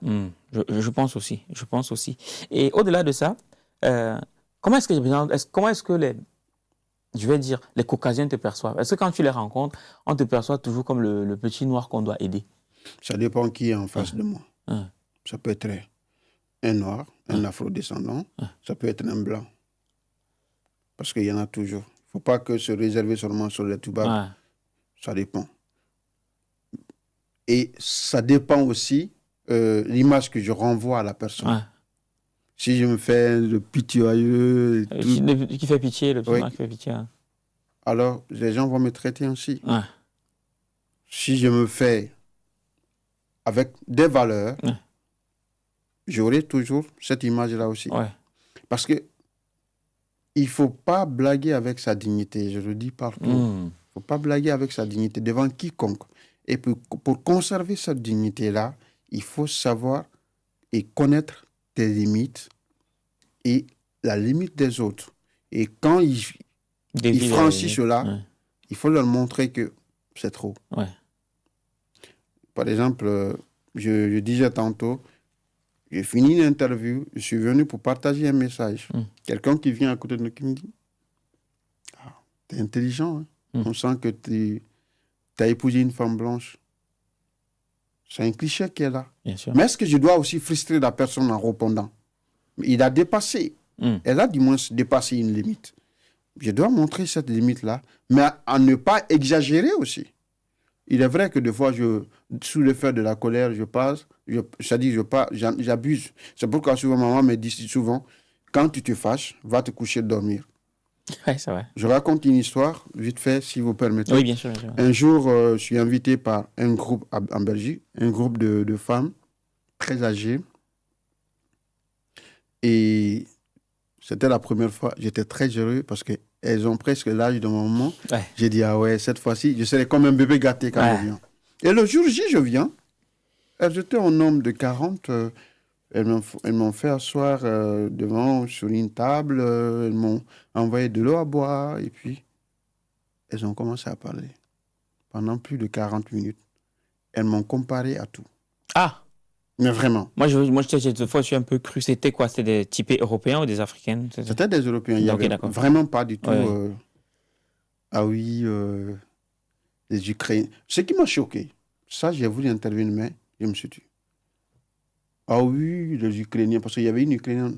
Je pense aussi. Et au-delà de ça, comment est-ce que les Caucasiens te perçoivent? Est-ce que quand tu les rencontres, on te perçoit toujours comme le petit noir qu'on doit aider? Ça dépend qui est en face de moi. Ça peut être un noir, un afro-descendant, ça peut être un blanc. Parce qu'il y en a toujours. Il ne faut pas que se réserver seulement sur les Toubabs. Ça dépend. Et ça dépend aussi l'image que je renvoie à la personne. Si je me fais le pitoyeux... Qui fait pitié, le petit noir qui fait pitié. Alors, les gens vont me traiter ainsi. Si je me fais avec des valeurs, j'aurai toujours cette image-là aussi. Parce que il ne faut pas blaguer avec sa dignité, je le dis partout. Il ne faut pas blaguer avec sa dignité devant quiconque. Et pour conserver cette dignité-là, il faut savoir et connaître tes limites et la limite des autres. Et quand ils franchissent cela, il faut leur montrer que c'est trop. Par exemple, je disais tantôt, j'ai fini une interview, je suis venu pour partager un message. Quelqu'un qui vient à côté de nous qui me dit « T'es intelligent, hein? On sent que tu as épousé une femme blanche. » C'est un cliché qui est là. Mais est-ce que je dois aussi frustrer la personne en répondant? Il a dépassé. Elle a du moins dépassé une limite. Je dois montrer cette limite-là, mais à ne pas exagérer aussi. Il est vrai que des fois, sous l'effet de la colère, je passe, j'abuse. C'est pourquoi souvent, maman me dit souvent, quand tu te fâches, va te coucher dormir. Oui, c'est vrai. Je raconte une histoire, vite fait, si vous permettez. Oui, bien sûr. Bien sûr. Un jour, je suis invité par un groupe en Belgique, un groupe de femmes très âgées. Et c'était la première fois, j'étais très heureux parce qu'elles ont presque l'âge de mon maman. J'ai dit, ah ouais, cette fois-ci, je serai comme un bébé gâté quand je viens. Et le jour J, je viens. Elles étaient en nombre de 40. Elles m'ont fait asseoir sur une table. Elles m'ont envoyé de l'eau à boire. Et puis, elles ont commencé à parler. Pendant plus de 40 minutes. Elles m'ont comparé à tout. Mais vraiment. Moi, cette fois, je suis un peu cru. C'était quoi? C'était des typés européens ou des africaines? C'était des Européens. Il n'y avait vraiment pas du tout... les Ukrainiens. Ce qui m'a choqué, ça, j'ai voulu intervenir, mais je me suis dit. Ah oui, les Ukrainiens, parce qu'il y avait une Ukrainienne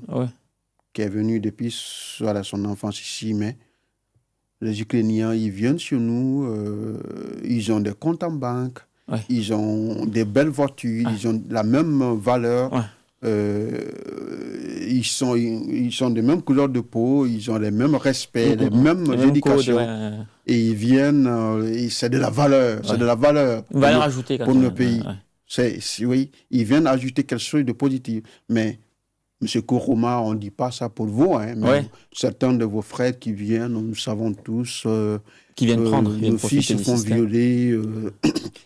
qui est venue depuis son enfance ici, mais les Ukrainiens, ils viennent chez nous, ils ont des comptes en banque, ils ont des belles voitures, ils ont la même valeur, ils sont de même couleur de peau, ils ont les mêmes respects, les mêmes éducations. Et ils viennent, c'est de la valeur, c'est de la valeur. Une valeur ajoutée pour nos pays. Oui, ils viennent ajouter quelque chose de positif. Mais, M. Kourouma, on ne dit pas ça pour vous. Hein, mais certains de vos frères qui viennent, nous savons tous. Qui viennent prendre. Nos filles se font violer.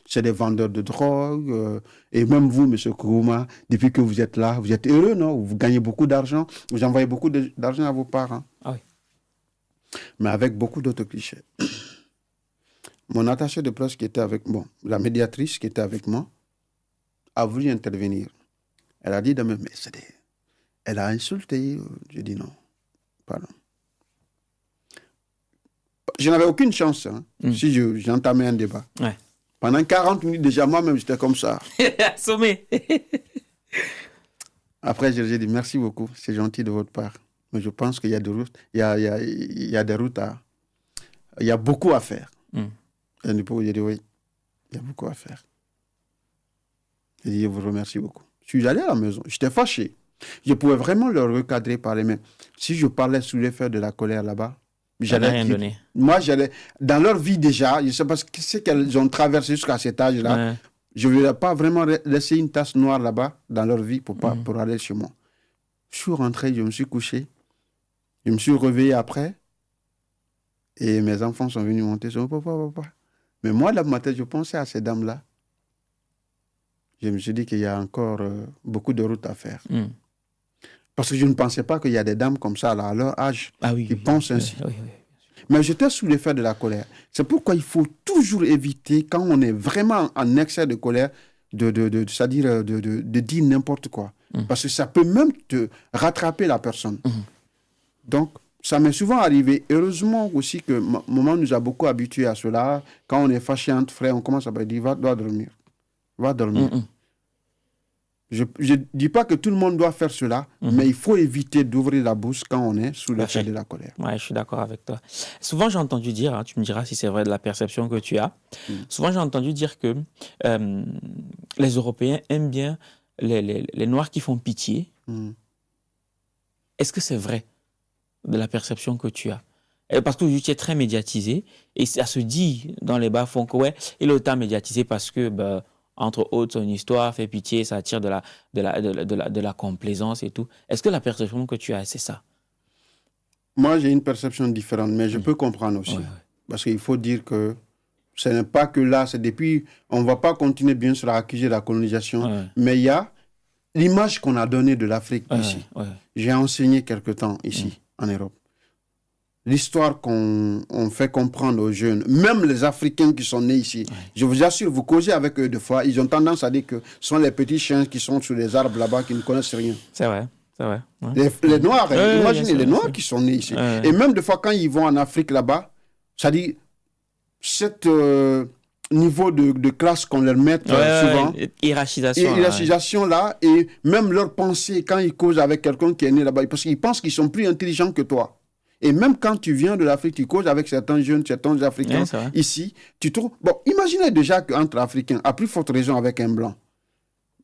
C'est des vendeurs de drogue. Et même vous, M. Kourouma, depuis que vous êtes là, vous êtes heureux, non? Vous gagnez beaucoup d'argent. Vous envoyez beaucoup d'argent à vos parents. mais avec beaucoup d'autres clichés. Mon attaché de presse qui était avec moi, la médiatrice qui était avec moi, a voulu intervenir. Elle a dit de me... Elle a insulté. J'ai dit non, pardon. Je n'avais aucune chance si j'entamais un débat. Ouais. Pendant 40 minutes déjà, moi-même, j'étais comme ça. Assommé. Après, j'ai dit merci beaucoup, c'est gentil de votre part. Mais je pense qu'il y a des routes, il y a des routes à... Il y a beaucoup à faire. Et du coup, j'ai dit oui, il y a beaucoup à faire. J'ai dit, je vous remercie beaucoup. Je suis allé à la maison, j'étais fâché. Je pouvais vraiment le recadrer par les mains. Si je parlais sous l'effet de la colère là-bas, j'allais rien donner. Moi, dans leur vie déjà, je ne sais pas ce qu'elles ont traversé jusqu'à cet âge-là. Ouais. Je ne voulais pas vraiment laisser une tache noire là-bas dans leur vie pour aller chez moi. Je suis rentré, je me suis couché. Je me suis réveillé après. Et mes enfants sont venus monter sur papa. Mais moi, dans ma tête, je pensais à ces dames-là. Je me suis dit qu'il y a encore beaucoup de route à faire. Parce que je ne pensais pas qu'il y a des dames comme ça, là, à leur âge, qui pensent ainsi. Oui. Mais j'étais sous l'effet de la colère. C'est pourquoi il faut toujours éviter, quand on est vraiment en excès de colère, c'est-à-dire de dire n'importe quoi. Parce que ça peut même te rattraper la personne. Donc, ça m'est souvent arrivé. Heureusement aussi que maman nous a beaucoup habitués à cela. Quand on est fâché entre frères, on commence à dire, va dormir. Va dormir. Je ne dis pas que tout le monde doit faire cela, mais il faut éviter d'ouvrir la bouche quand on est sous l'effet de la colère. Oui, je suis d'accord avec toi. Souvent, j'ai entendu dire, tu me diras si c'est vrai de la perception que tu as, souvent j'ai entendu dire que les Européens aiment bien les Noirs qui font pitié. Est-ce que c'est vrai de la perception que tu as? Parce que tu es très médiatisé, et ça se dit dans les bas-fonds que il est autant médiatisé parce que... entre autres, son histoire fait pitié, ça attire de la complaisance et tout. Est-ce que la perception que tu as, c'est ça? Moi, j'ai une perception différente, mais je peux comprendre aussi. Parce qu'il faut dire que ce n'est pas que là, c'est depuis... On ne va pas continuer, bien sûr, à accuser la colonisation, mais il y a l'image qu'on a donnée de l'Afrique ici. J'ai enseigné quelque temps ici, en Europe. L'histoire qu'on fait comprendre aux jeunes, même les Africains qui sont nés ici, je vous assure, vous causez avec eux deux fois, ils ont tendance à dire que ce sont les petits chiens qui sont sous les arbres là-bas qui ne connaissent rien. C'est vrai. Les Noirs, imaginez les Noirs qui sont nés ici. Et même des fois, quand ils vont en Afrique là-bas, ça dit, cet niveau de classe qu'on leur met souvent, hiérarchisation là, et même leurs pensées, quand ils causent avec quelqu'un qui est né là-bas, parce qu'ils pensent qu'ils sont plus intelligents que toi. Et même quand tu viens de l'Afrique, tu causes avec certains jeunes, certains Africains ici, tu trouves... Bon, imaginez déjà qu'entre Africains, à plus forte raison avec un Blanc,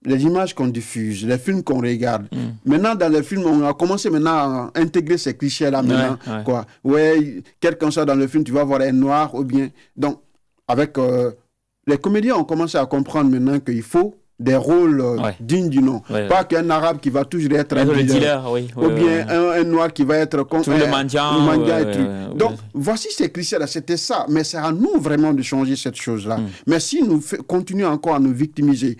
les images qu'on diffuse, les films qu'on regarde, maintenant dans les films, on a commencé maintenant à intégrer ces clichés-là maintenant. Quelqu'un soit dans le film, tu vas voir un Noir ou bien... Donc, avec... les comédiens ont commencé à comprendre maintenant qu'il faut des rôles dignes du nom. Pas qu'un Arabe qui va toujours être un dealer, ou bien un Noir qui va être le mendiant et tout. Donc, voici ces clichés-là, c'était ça. Mais c'est à nous vraiment de changer cette chose-là. Mais si nous continuons encore à nous victimiser,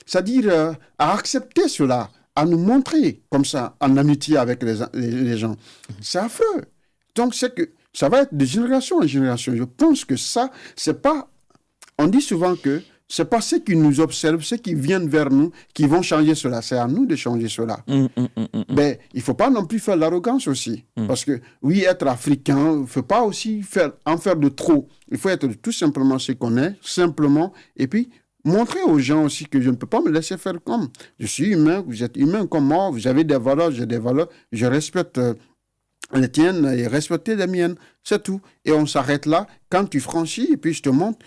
c'est-à-dire à accepter cela, à nous montrer comme ça, en amitié avec les gens, c'est affreux. Donc, c'est que ça va être de génération en génération. Je pense que ça, c'est pas... On dit souvent que ce n'est pas ceux qui nous observent, ceux qui viennent vers nous, qui vont changer cela. C'est à nous de changer cela. Mais il ne faut pas non plus faire l'arrogance aussi. Parce que, oui, être africain, il ne faut pas aussi en faire de trop. Il faut être tout simplement ce qu'on est, simplement. Et puis, montrer aux gens aussi que je ne peux pas me laisser faire comme. Je suis humain, vous êtes humain comme moi, vous avez des valeurs, j'ai des valeurs. Je respecte les tiennes et respecter les miennes, c'est tout. Et on s'arrête là. Quand tu franchis, et puis je te montre,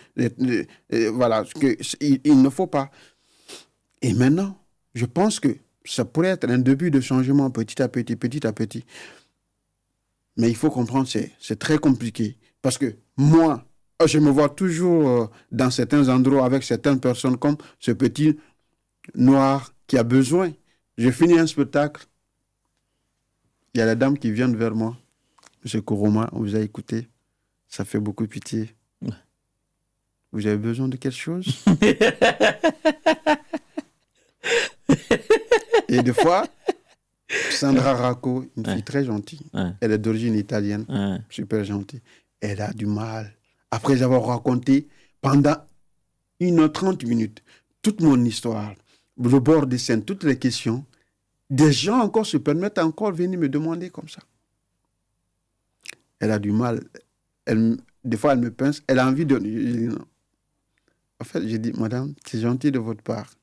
voilà, il ne faut pas. Et maintenant, je pense que ça pourrait être un début de changement petit à petit. Mais il faut comprendre, c'est très compliqué. Parce que moi, je me vois toujours dans certains endroits avec certaines personnes comme ce petit Noir qui a besoin. J'ai fini un spectacle. Il y a la dame qui vient vers moi. Monsieur Koroma, on vous a écouté. Ça fait beaucoup pitié. Vous avez besoin de quelque chose? Et des fois, Sandra Racco, une fille très gentille. Ouais. Elle est d'origine italienne, Ouais. super gentille. Elle a du mal. Après avoir raconté pendant 1h30 toute mon histoire, le bord des scènes, toutes les questions, des gens encore se permettent encore venir me demander comme ça. Elle a du mal. Des fois, elle me pince. Elle a envie de... Je dis non. En fait, j'ai dit, madame, c'est gentil de votre part.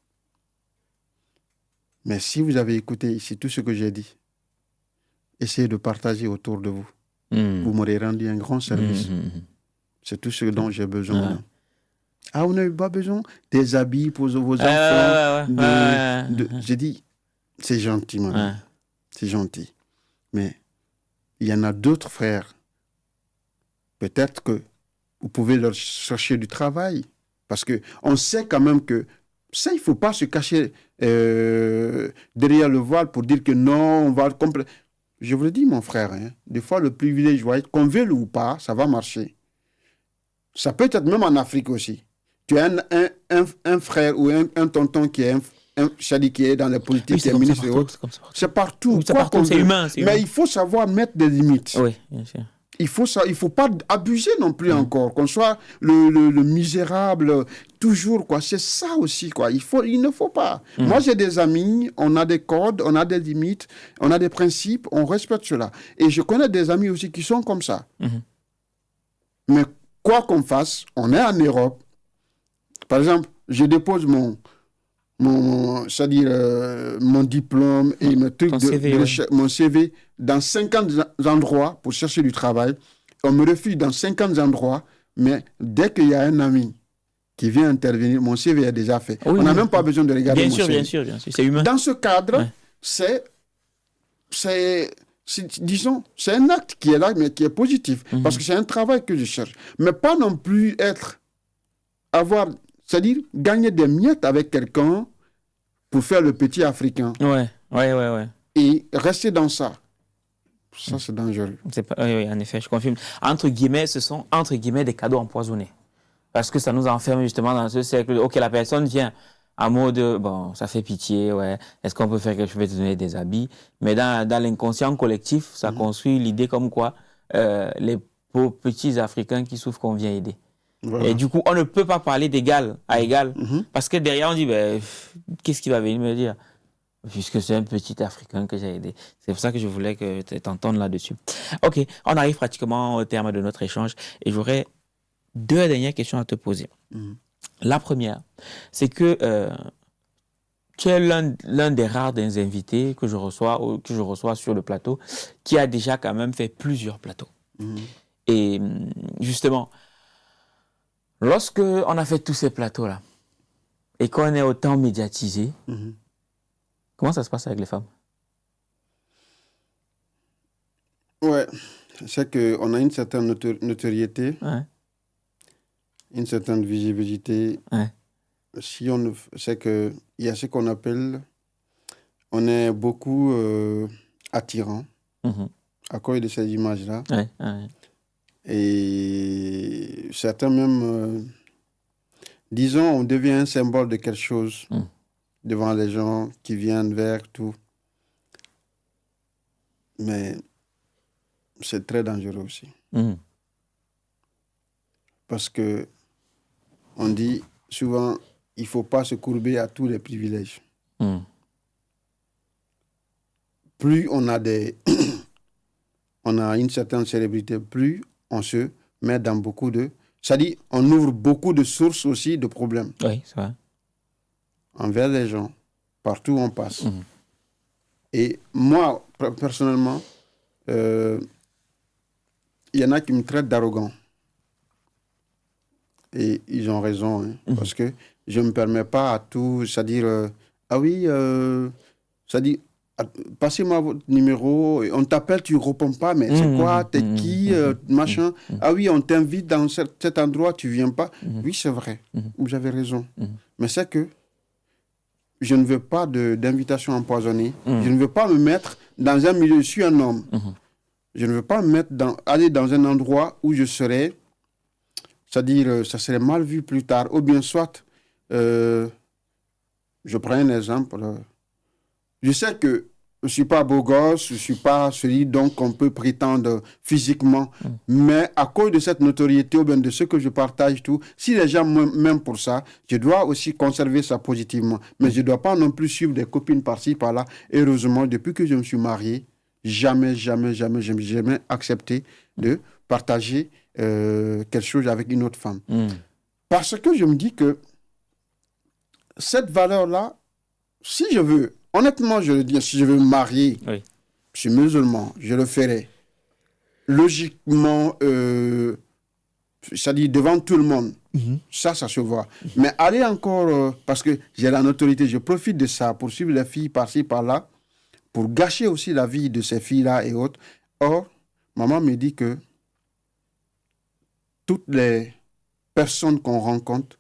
Mais si vous avez écouté ici tout ce que j'ai dit, essayez de partager autour de vous. Vous m'aurez rendu un grand service. C'est tout ce dont j'ai besoin. Ah, vous n'avez pas besoin des habits pour vos enfants. J'ai dit, c'est gentil, madame. C'est gentil. Mais il y en a d'autres frères. Peut-être que vous pouvez leur chercher du travail. Parce qu'on sait quand même que ça, il ne faut pas se cacher derrière le voile pour dire que non, on va... Je vous le dis, mon frère, hein, des fois, le privilège, qu'on veuille ou pas, ça va marcher. Ça peut être même en Afrique aussi. Tu as un frère ou un tonton qui est qui est dans la politique, qui est ministre et autres. C'est partout. C'est partout, c'est humain. Mais il faut savoir mettre des limites. Oui, bien sûr. Il faut pas abuser non plus encore, qu'on soit le misérable, toujours, quoi. C'est ça aussi, quoi. Il ne faut pas. Moi, j'ai des amis, on a des codes, on a des limites, on a des principes, on respecte cela. Et je connais des amis aussi qui sont comme ça. Mais quoi qu'on fasse, on est en Europe. Par exemple, je dépose mon diplôme et mon CV dans 50 endroits pour chercher du travail. On me refuse dans 50 endroits, mais dès qu'il y a un ami qui vient intervenir, mon CV est déjà fait. On n'a même pas besoin de regarder mon CV. Bien sûr, c'est humain. Dans ce cadre, disons, c'est un acte qui est là, mais qui est positif, parce que c'est un travail que je cherche. Mais pas non plus c'est-à-dire gagner des miettes avec quelqu'un pour faire le petit africain. Ouais. Et rester dans ça. Ça, c'est dangereux. Oui, en effet, je confirme. Entre guillemets, ce sont entre guillemets des cadeaux empoisonnés. Parce que ça nous enferme justement dans ce cercle. Ok, la personne vient en mode, bon, ça fait pitié, ouais. Est-ce qu'on peut faire quelque chose, je vais te donner des habits. Mais dans l'inconscient collectif, ça construit l'idée comme quoi les pauvres petits Africains qui souffrent qu'on vient aider. Voilà. Et du coup, on ne peut pas parler d'égal à égal. Parce que derrière, on dit, qu'est-ce qu'il va venir me dire? Puisque c'est un petit Africain que j'ai aidé. C'est pour ça que je voulais que tu t'entendes là-dessus. Ok, on arrive pratiquement au terme de notre échange. Et j'aurais 2 dernières questions à te poser. La première, c'est que tu es l'un des rares des invités que je reçois sur le plateau qui a déjà quand même fait plusieurs plateaux. Et justement, lorsque on a fait tous ces plateaux-là et qu'on est autant médiatisé, comment ça se passe avec les femmes? Ouais, c'est qu'on a une certaine notoriété, une certaine visibilité. Si c'est qu'il y a ce qu'on appelle, on est beaucoup attirant à cause de ces images-là. Et certains même, disons, on devient un symbole de quelque chose devant les gens qui viennent vers tout. Mais c'est très dangereux aussi. Parce que on dit souvent, il ne faut pas se courber à tous les privilèges. Plus on a on a une certaine célébrité, plus on se met dans beaucoup de... C'est-à-dire, on ouvre beaucoup de sources aussi de problèmes. Oui, c'est vrai. Envers les gens, partout où on passe. Et moi, personnellement, il y en a qui me traitent d'arrogant. Et ils ont raison, hein, parce que je ne me permets pas à tout, c'est-à-dire, c'est-à-dire, passez-moi votre numéro, on t'appelle, tu ne réponds pas, mais c'est quoi, t'es qui, machin. Ah oui, on t'invite dans cet endroit, tu ne viens pas. Oui, c'est vrai, vous avez raison. Mais c'est que je ne veux pas d'invitation empoisonnée. Je ne veux pas me mettre dans un milieu, je suis un homme. Je ne veux pas me mettre aller dans un endroit où je serais, c'est-à-dire, ça serait mal vu plus tard. Ou bien soit, je prends un exemple, je sais que je ne suis pas beau gosse, je ne suis pas celui donc qu'on peut prétendre physiquement. Mais à cause de cette notoriété ou bien de ce que je partage, tout, si les gens m'aiment pour ça, je dois aussi conserver ça positivement. Mais je ne dois pas non plus suivre des copines par-ci, par-là. Heureusement, depuis que je me suis marié, jamais accepté de partager quelque chose avec une autre femme. Parce que je me dis que cette valeur-là, si je veux, honnêtement, je le dis, si je veux me marier, je suis musulman, je le ferai. Logiquement, c'est-à-dire devant tout le monde, ça se voit. Mais aller encore, parce que j'ai la notoriété, je profite de ça pour suivre les filles par-ci, par-là, pour gâcher aussi la vie de ces filles-là et autres. Or, maman me dit que toutes les personnes qu'on rencontre,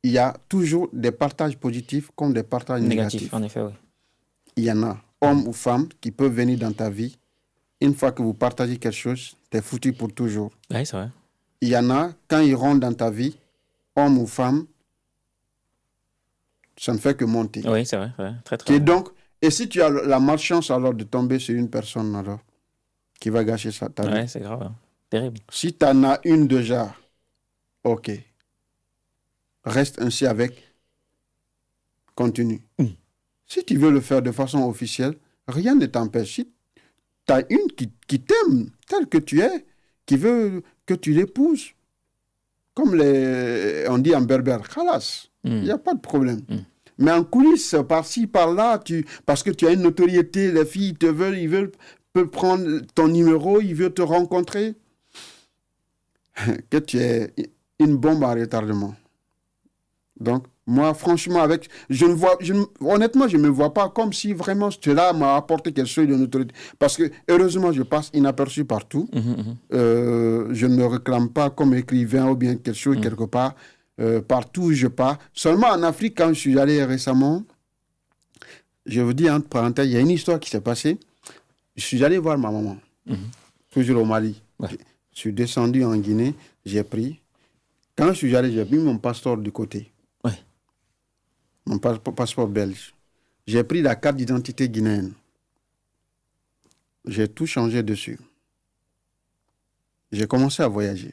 il y a toujours des partages positifs comme des partages négatifs. En effet, oui. Il y en a, hommes ou femmes, qui peuvent venir dans ta vie. Une fois que vous partagez quelque chose, t'es foutu pour toujours. Oui, c'est vrai. Il y en a, quand ils rentrent dans ta vie, hommes ou femmes, ça ne fait que monter. Oui, c'est vrai. Très, très Et donc, et si tu as la malchance alors de tomber sur une personne alors, qui va gâcher ta vie. Oui, c'est grave. Hein. Terrible. Si tu en as une déjà, ok. Reste ainsi avec. Continue. Si tu veux le faire de façon officielle, rien ne t'empêche. Si tu as une qui t'aime tel que tu es, qui veut que tu l'épouses, comme on dit en berbère, khalas, il n'y a pas de problème. Mais en coulisses, par-ci, par-là, parce que tu as une notoriété, les filles te veulent, ils peuvent prendre ton numéro, ils veulent te rencontrer, que tu es une bombe à retardement. Donc, moi, franchement, honnêtement, je ne me vois pas comme si vraiment cela m'a apporté quelque chose de notoriété. Parce que, heureusement, je passe inaperçu partout. Je ne me réclame pas comme écrivain ou bien quelque chose quelque part. Partout où je pars. Seulement en Afrique, quand je suis allé récemment, je vous dis entre parenthèses, il y a une histoire qui s'est passée. Je suis allé voir ma maman, toujours au Mali. Ouais. Je suis descendu en Guinée, j'ai pris. Quand je suis allé, j'ai mis mon passeport de côté. Ouais. Mon passeport belge. J'ai pris la carte d'identité guinéenne. J'ai tout changé dessus. J'ai commencé à voyager.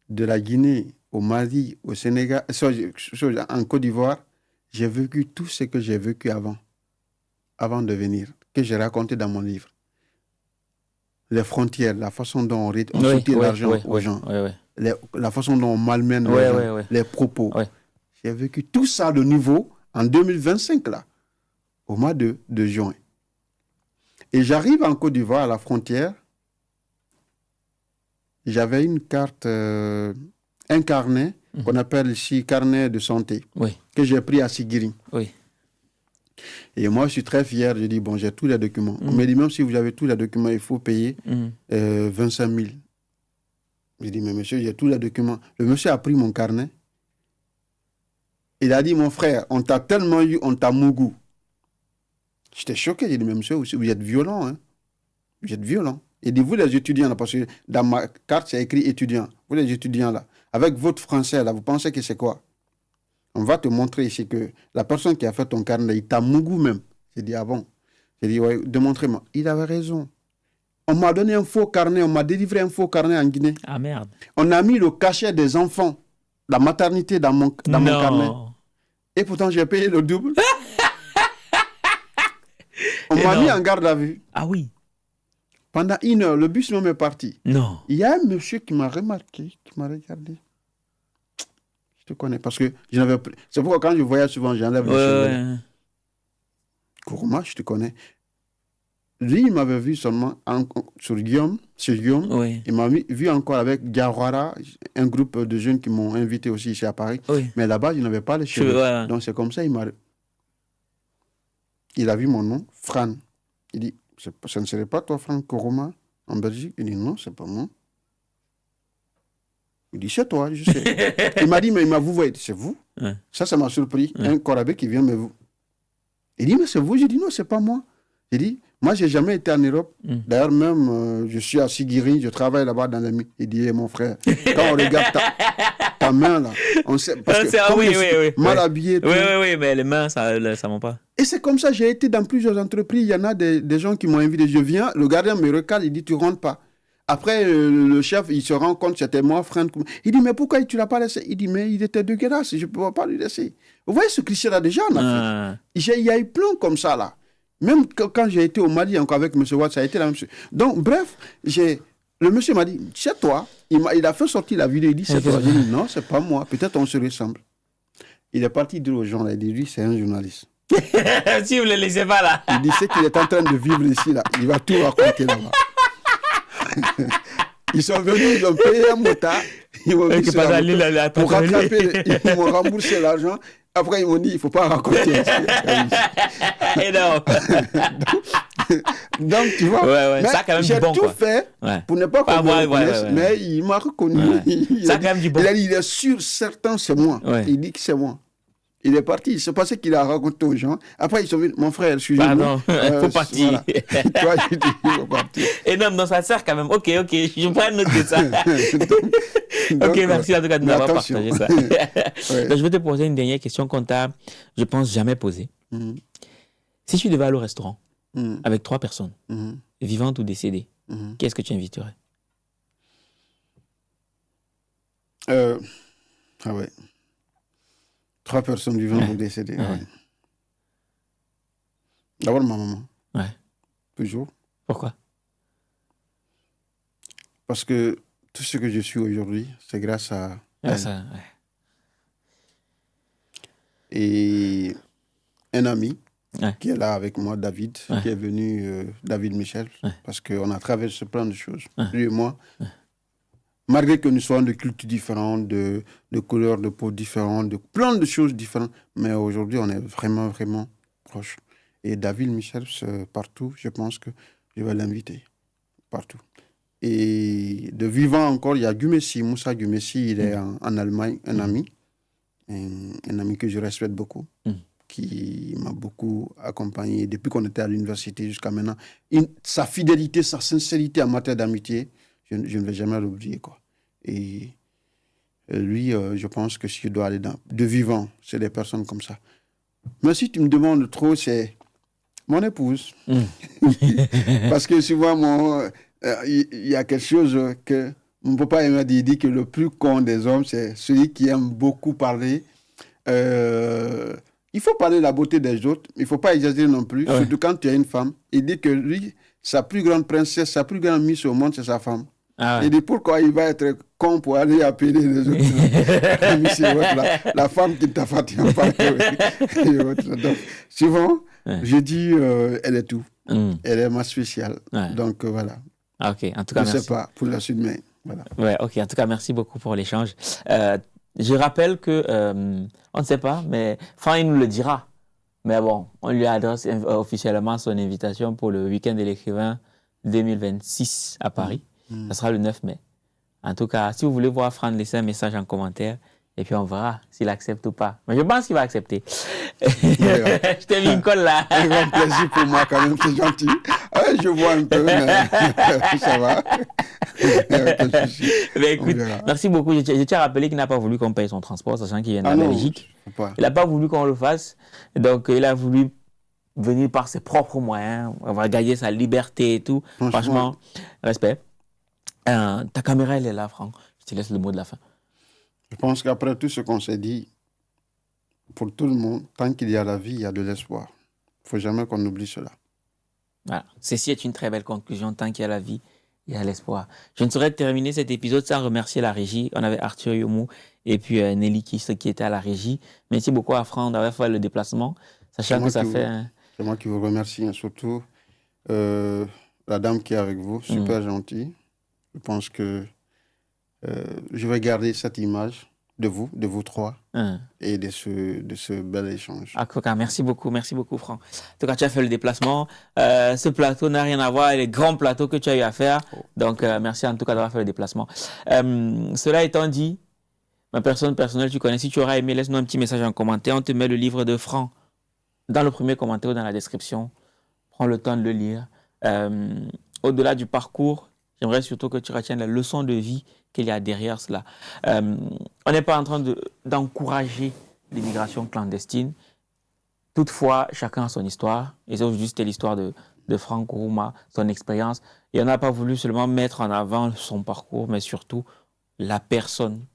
De la Guinée au Mali, au Sénégal, en Côte d'Ivoire, j'ai vécu tout ce que j'ai vécu avant de venir, que j'ai raconté dans mon livre. Les frontières, la façon dont on soutient l'argent aux gens, la façon dont on malmène les gens, les propos. J'ai vécu tout ça de nouveau en 2025, là, au mois de juin. Et j'arrive en Côte d'Ivoire, à la frontière. J'avais une carte, un carnet, qu'on appelle ici carnet de santé, que j'ai pris à Sigiri. Et moi, je suis très fier. Je dis, bon, j'ai tous les documents. On me dit, même si vous avez tous les documents, il faut payer 25 000. Je dis, mais monsieur, j'ai tous les documents. Le monsieur a pris mon carnet. Il a dit, mon frère, on t'a tellement eu, on t'a mougou. J'étais choqué. J'ai dit, mais monsieur, vous êtes violent. Hein? Vous êtes violent. Il dit, vous les étudiants, là, parce que dans ma carte, c'est écrit étudiant. Vous les étudiants, là, avec votre français, là, vous pensez que c'est quoi? On va te montrer ici que la personne qui a fait ton carnet, il t'a mougou même. J'ai dit, ah bon? J'ai dit, ouais, démontrez-moi. Il avait raison. On m'a donné un faux carnet, on m'a délivré un faux carnet en Guinée. Ah merde. On a mis le cachet des enfants, la maternité dans mon carnet. Et pourtant, j'ai payé le double. On m'a mis en garde à vue. Ah oui. Pendant 1 heure, le bus même est parti. Non. Il y a un monsieur qui m'a remarqué, qui m'a regardé. Je te connais parce que je n'avais plus. C'est pourquoi quand je voyage souvent, j'enlève les cheveux. Kourouma, je te connais. Lui, il m'avait vu seulement sur Guillaume. Il m'a vu encore avec Diawara, un groupe de jeunes qui m'ont invité aussi ici à Paris. Mais là-bas, je n'avais pas les cheveux. Donc c'est comme ça, il a vu mon nom, Fran. Il dit, ça ne serait pas toi, Fran Kourouma, en Belgique? Il dit, non, c'est pas moi. Il dit, c'est toi, je sais. Il m'a dit, mais vous voyez, c'est vous? Ça m'a surpris. Un Korabé qui vient me vous. Il dit, mais c'est vous? J'ai dit, non, c'est pas moi. J'ai dit, Moi, je n'ai jamais été en Europe. D'ailleurs, même, je suis à Siguiri, je travaille là-bas dans la mine. Il dit, mon frère, quand on regarde ta main, là, on sait. Parce que comme je suis mal habillé. Oui, mais les mains, ça ne ment pas. Et c'est comme ça, j'ai été dans plusieurs entreprises. Il y en a des gens qui m'ont invité. Je viens, le gardien me recale, il dit, tu ne rentres pas. Après, le chef, il se rend compte, c'était moi, frère. Il dit, mais pourquoi tu ne l'as pas laissé? Il dit, mais il était dégueulasse, je ne peux pas lui laisser. Vous voyez ce cliché-là déjà en Afrique. Il y a eu plein comme ça, là. Même quand j'ai été au Mali, encore avec M. Watt, ça a été la même chose. Donc, bref, le monsieur m'a dit, c'est toi. Il a fait sortir la vidéo, il dit, c'est toi. J'ai dit, non, c'est pas moi. Peut-être on se ressemble. Il est parti dire aux gens, là, il dit, lui, c'est un journaliste. Si vous ne le laissez pas là. Il dit, c'est qu'il est en train de vivre ici, là. Il va tout raconter là-bas. Ils sont venus, ils ont payé un motard. Ils m'ont dit pour rattraper, ils m'ont remboursé l'argent. Après, ils m'ont dit, il ne faut pas raconter. Énorme. Donc, tu vois, mais ça, quand même j'ai bon, tout fait pour ne pas qu'on me reconnaisse, mais il m'a reconnu. Ça, quand même du bon. Il est sûr, certain, c'est moi. Il dit que c'est moi. Il est parti, c'est passé qu'il a raconté aux gens. Après, ils sont venus, mon frère, excusez-moi. Il faut partir. Voilà. Toi, il dit, il faut partir. Et non, ça sert quand même. Ok, je prends note de ça. Donc, merci en tout cas de nous avoir partagé ça. Donc, je vais te poser une dernière question qu'on t'a, je pense, jamais posée. Si tu devais aller au restaurant avec 3 personnes, vivantes ou décédées, qu'est-ce que tu inviterais? Ah ouais. 3 personnes vivantes ou décédées. Ouais. D'abord ma maman. Ouais. Toujours. Pourquoi? Parce que tout ce que je suis aujourd'hui, c'est grâce à elle. Ça, Et un ami qui est là avec moi, David, qui est venu, David Michel, parce qu'on a traversé plein de choses, lui et moi. Malgré que nous soyons de cultures différentes, de couleurs de peau différentes, de plein de choses différentes, mais aujourd'hui, on est vraiment, vraiment proches. Et David Michel, partout, je pense que je vais l'inviter. Partout. Et de vivant encore, il y a Gumessi, Moussa Gumessi, il est en Allemagne, un ami que je respecte beaucoup, qui m'a beaucoup accompagné depuis qu'on était à l'université jusqu'à maintenant. Sa fidélité, sa sincérité en matière d'amitié, je ne vais jamais l'oublier, quoi. Et lui, je pense que si je dois aller de vivant, c'est des personnes comme ça. Mais si tu me demandes trop, c'est mon épouse. Parce que souvent, il y a quelque chose que mon papa m'a dit que le plus con des hommes, c'est celui qui aime beaucoup parler. Il faut parler de la beauté des autres, mais il ne faut pas exagérer non plus, surtout quand tu as une femme. Il dit que lui, sa plus grande princesse, sa plus grande mise au monde, c'est sa femme. Il dit pourquoi il va être con pour aller appeler les autres. La femme qui t'a fait Donc, souvent, je dis, elle est tout. Elle est ma spéciale. Donc, voilà. Ok, en tout cas, merci. Je ne sais pas, pour la suite, mais voilà. Ouais, ok, en tout cas, merci beaucoup pour l'échange. Je rappelle que, on ne sait pas, mais Franck, il nous le dira. Mais bon, on lui adresse officiellement son invitation pour le week-end de l'écrivain 2026 à Paris. Ça sera le 9 mai. En tout cas, si vous voulez voir Franck, laissez un message en commentaire et puis on verra s'il accepte ou pas. Mais je pense qu'il va accepter. Je t'ai mis une colle là. C'est un grand plaisir pour moi quand même, c'est gentil. Je vois un peu, mais ça va. Mais écoute, merci beaucoup. Je tiens à rappeler qu'il n'a pas voulu qu'on paye son transport, sachant qu'il vient de Belgique. Il n'a pas voulu qu'on le fasse. Donc, il a voulu venir par ses propres moyens. On va gagner sa liberté et tout. Franchement, respect. Ta caméra, elle est là, Franck. Je te laisse le mot de la fin. Je pense qu'après tout ce qu'on s'est dit, pour tout le monde, tant qu'il y a la vie, il y a de l'espoir. Il ne faut jamais qu'on oublie cela. Voilà. Ceci est une très belle conclusion. Tant qu'il y a la vie, il y a l'espoir. Je ne saurais terminer cet épisode sans remercier la régie. On avait Arthur Yomou et puis Nelly qui était à la régie. Merci beaucoup à Franck d'avoir fait le déplacement. Sachant que ça fait... C'est moi qui vous remercie, hein, surtout la dame qui est avec vous, super gentille. Je pense que je vais garder cette image de vous trois, et de ce bel échange. En tout cas, merci beaucoup Franck. En tout cas, tu as fait le déplacement. Ce plateau n'a rien à voir avec les grands plateaux que tu as eu à faire. Donc, merci en tout cas d'avoir fait le déplacement. Cela étant dit, ma personne personnelle, tu connais, si tu auras aimé, laisse-nous un petit message en commentaire. On te met le livre de Franck dans le premier commentaire ou dans la description. Prends le temps de le lire. Au-delà du parcours, j'aimerais surtout que tu retiennes la leçon de vie qu'il y a derrière cela. On n'est pas en train d'encourager l'immigration clandestine. Toutefois, chacun a son histoire. Et ça, aujourd'hui, c'était l'histoire de Franck Ourouma, son expérience. Et on n'a pas voulu seulement mettre en avant son parcours, mais surtout la personne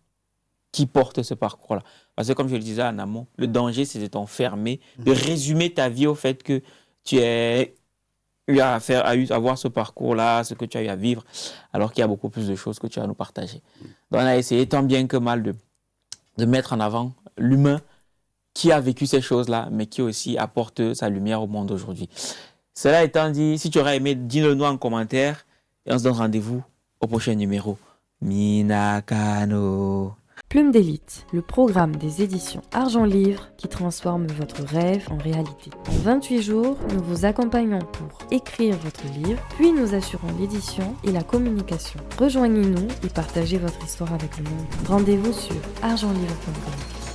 qui porte ce parcours-là. Parce que comme je le disais en amont, le danger, c'est de t'enfermer, de résumer ta vie au fait que tu as eu à avoir ce parcours-là, ce que tu as eu à vivre, alors qu'il y a beaucoup plus de choses que tu as à nous partager. Donc on a essayé tant bien que mal de mettre en avant l'humain qui a vécu ces choses-là, mais qui aussi apporte sa lumière au monde aujourd'hui. Cela étant dit, si tu aurais aimé, dis-le nous en commentaire et on se donne rendez-vous au prochain numéro. Minakano. Plume d'élite, le programme des éditions Argent Livre qui transforme votre rêve en réalité. En 28 jours, nous vous accompagnons pour écrire votre livre, puis nous assurons l'édition et la communication. Rejoignez-nous et partagez votre histoire avec le monde. Rendez-vous sur argentlivre.com.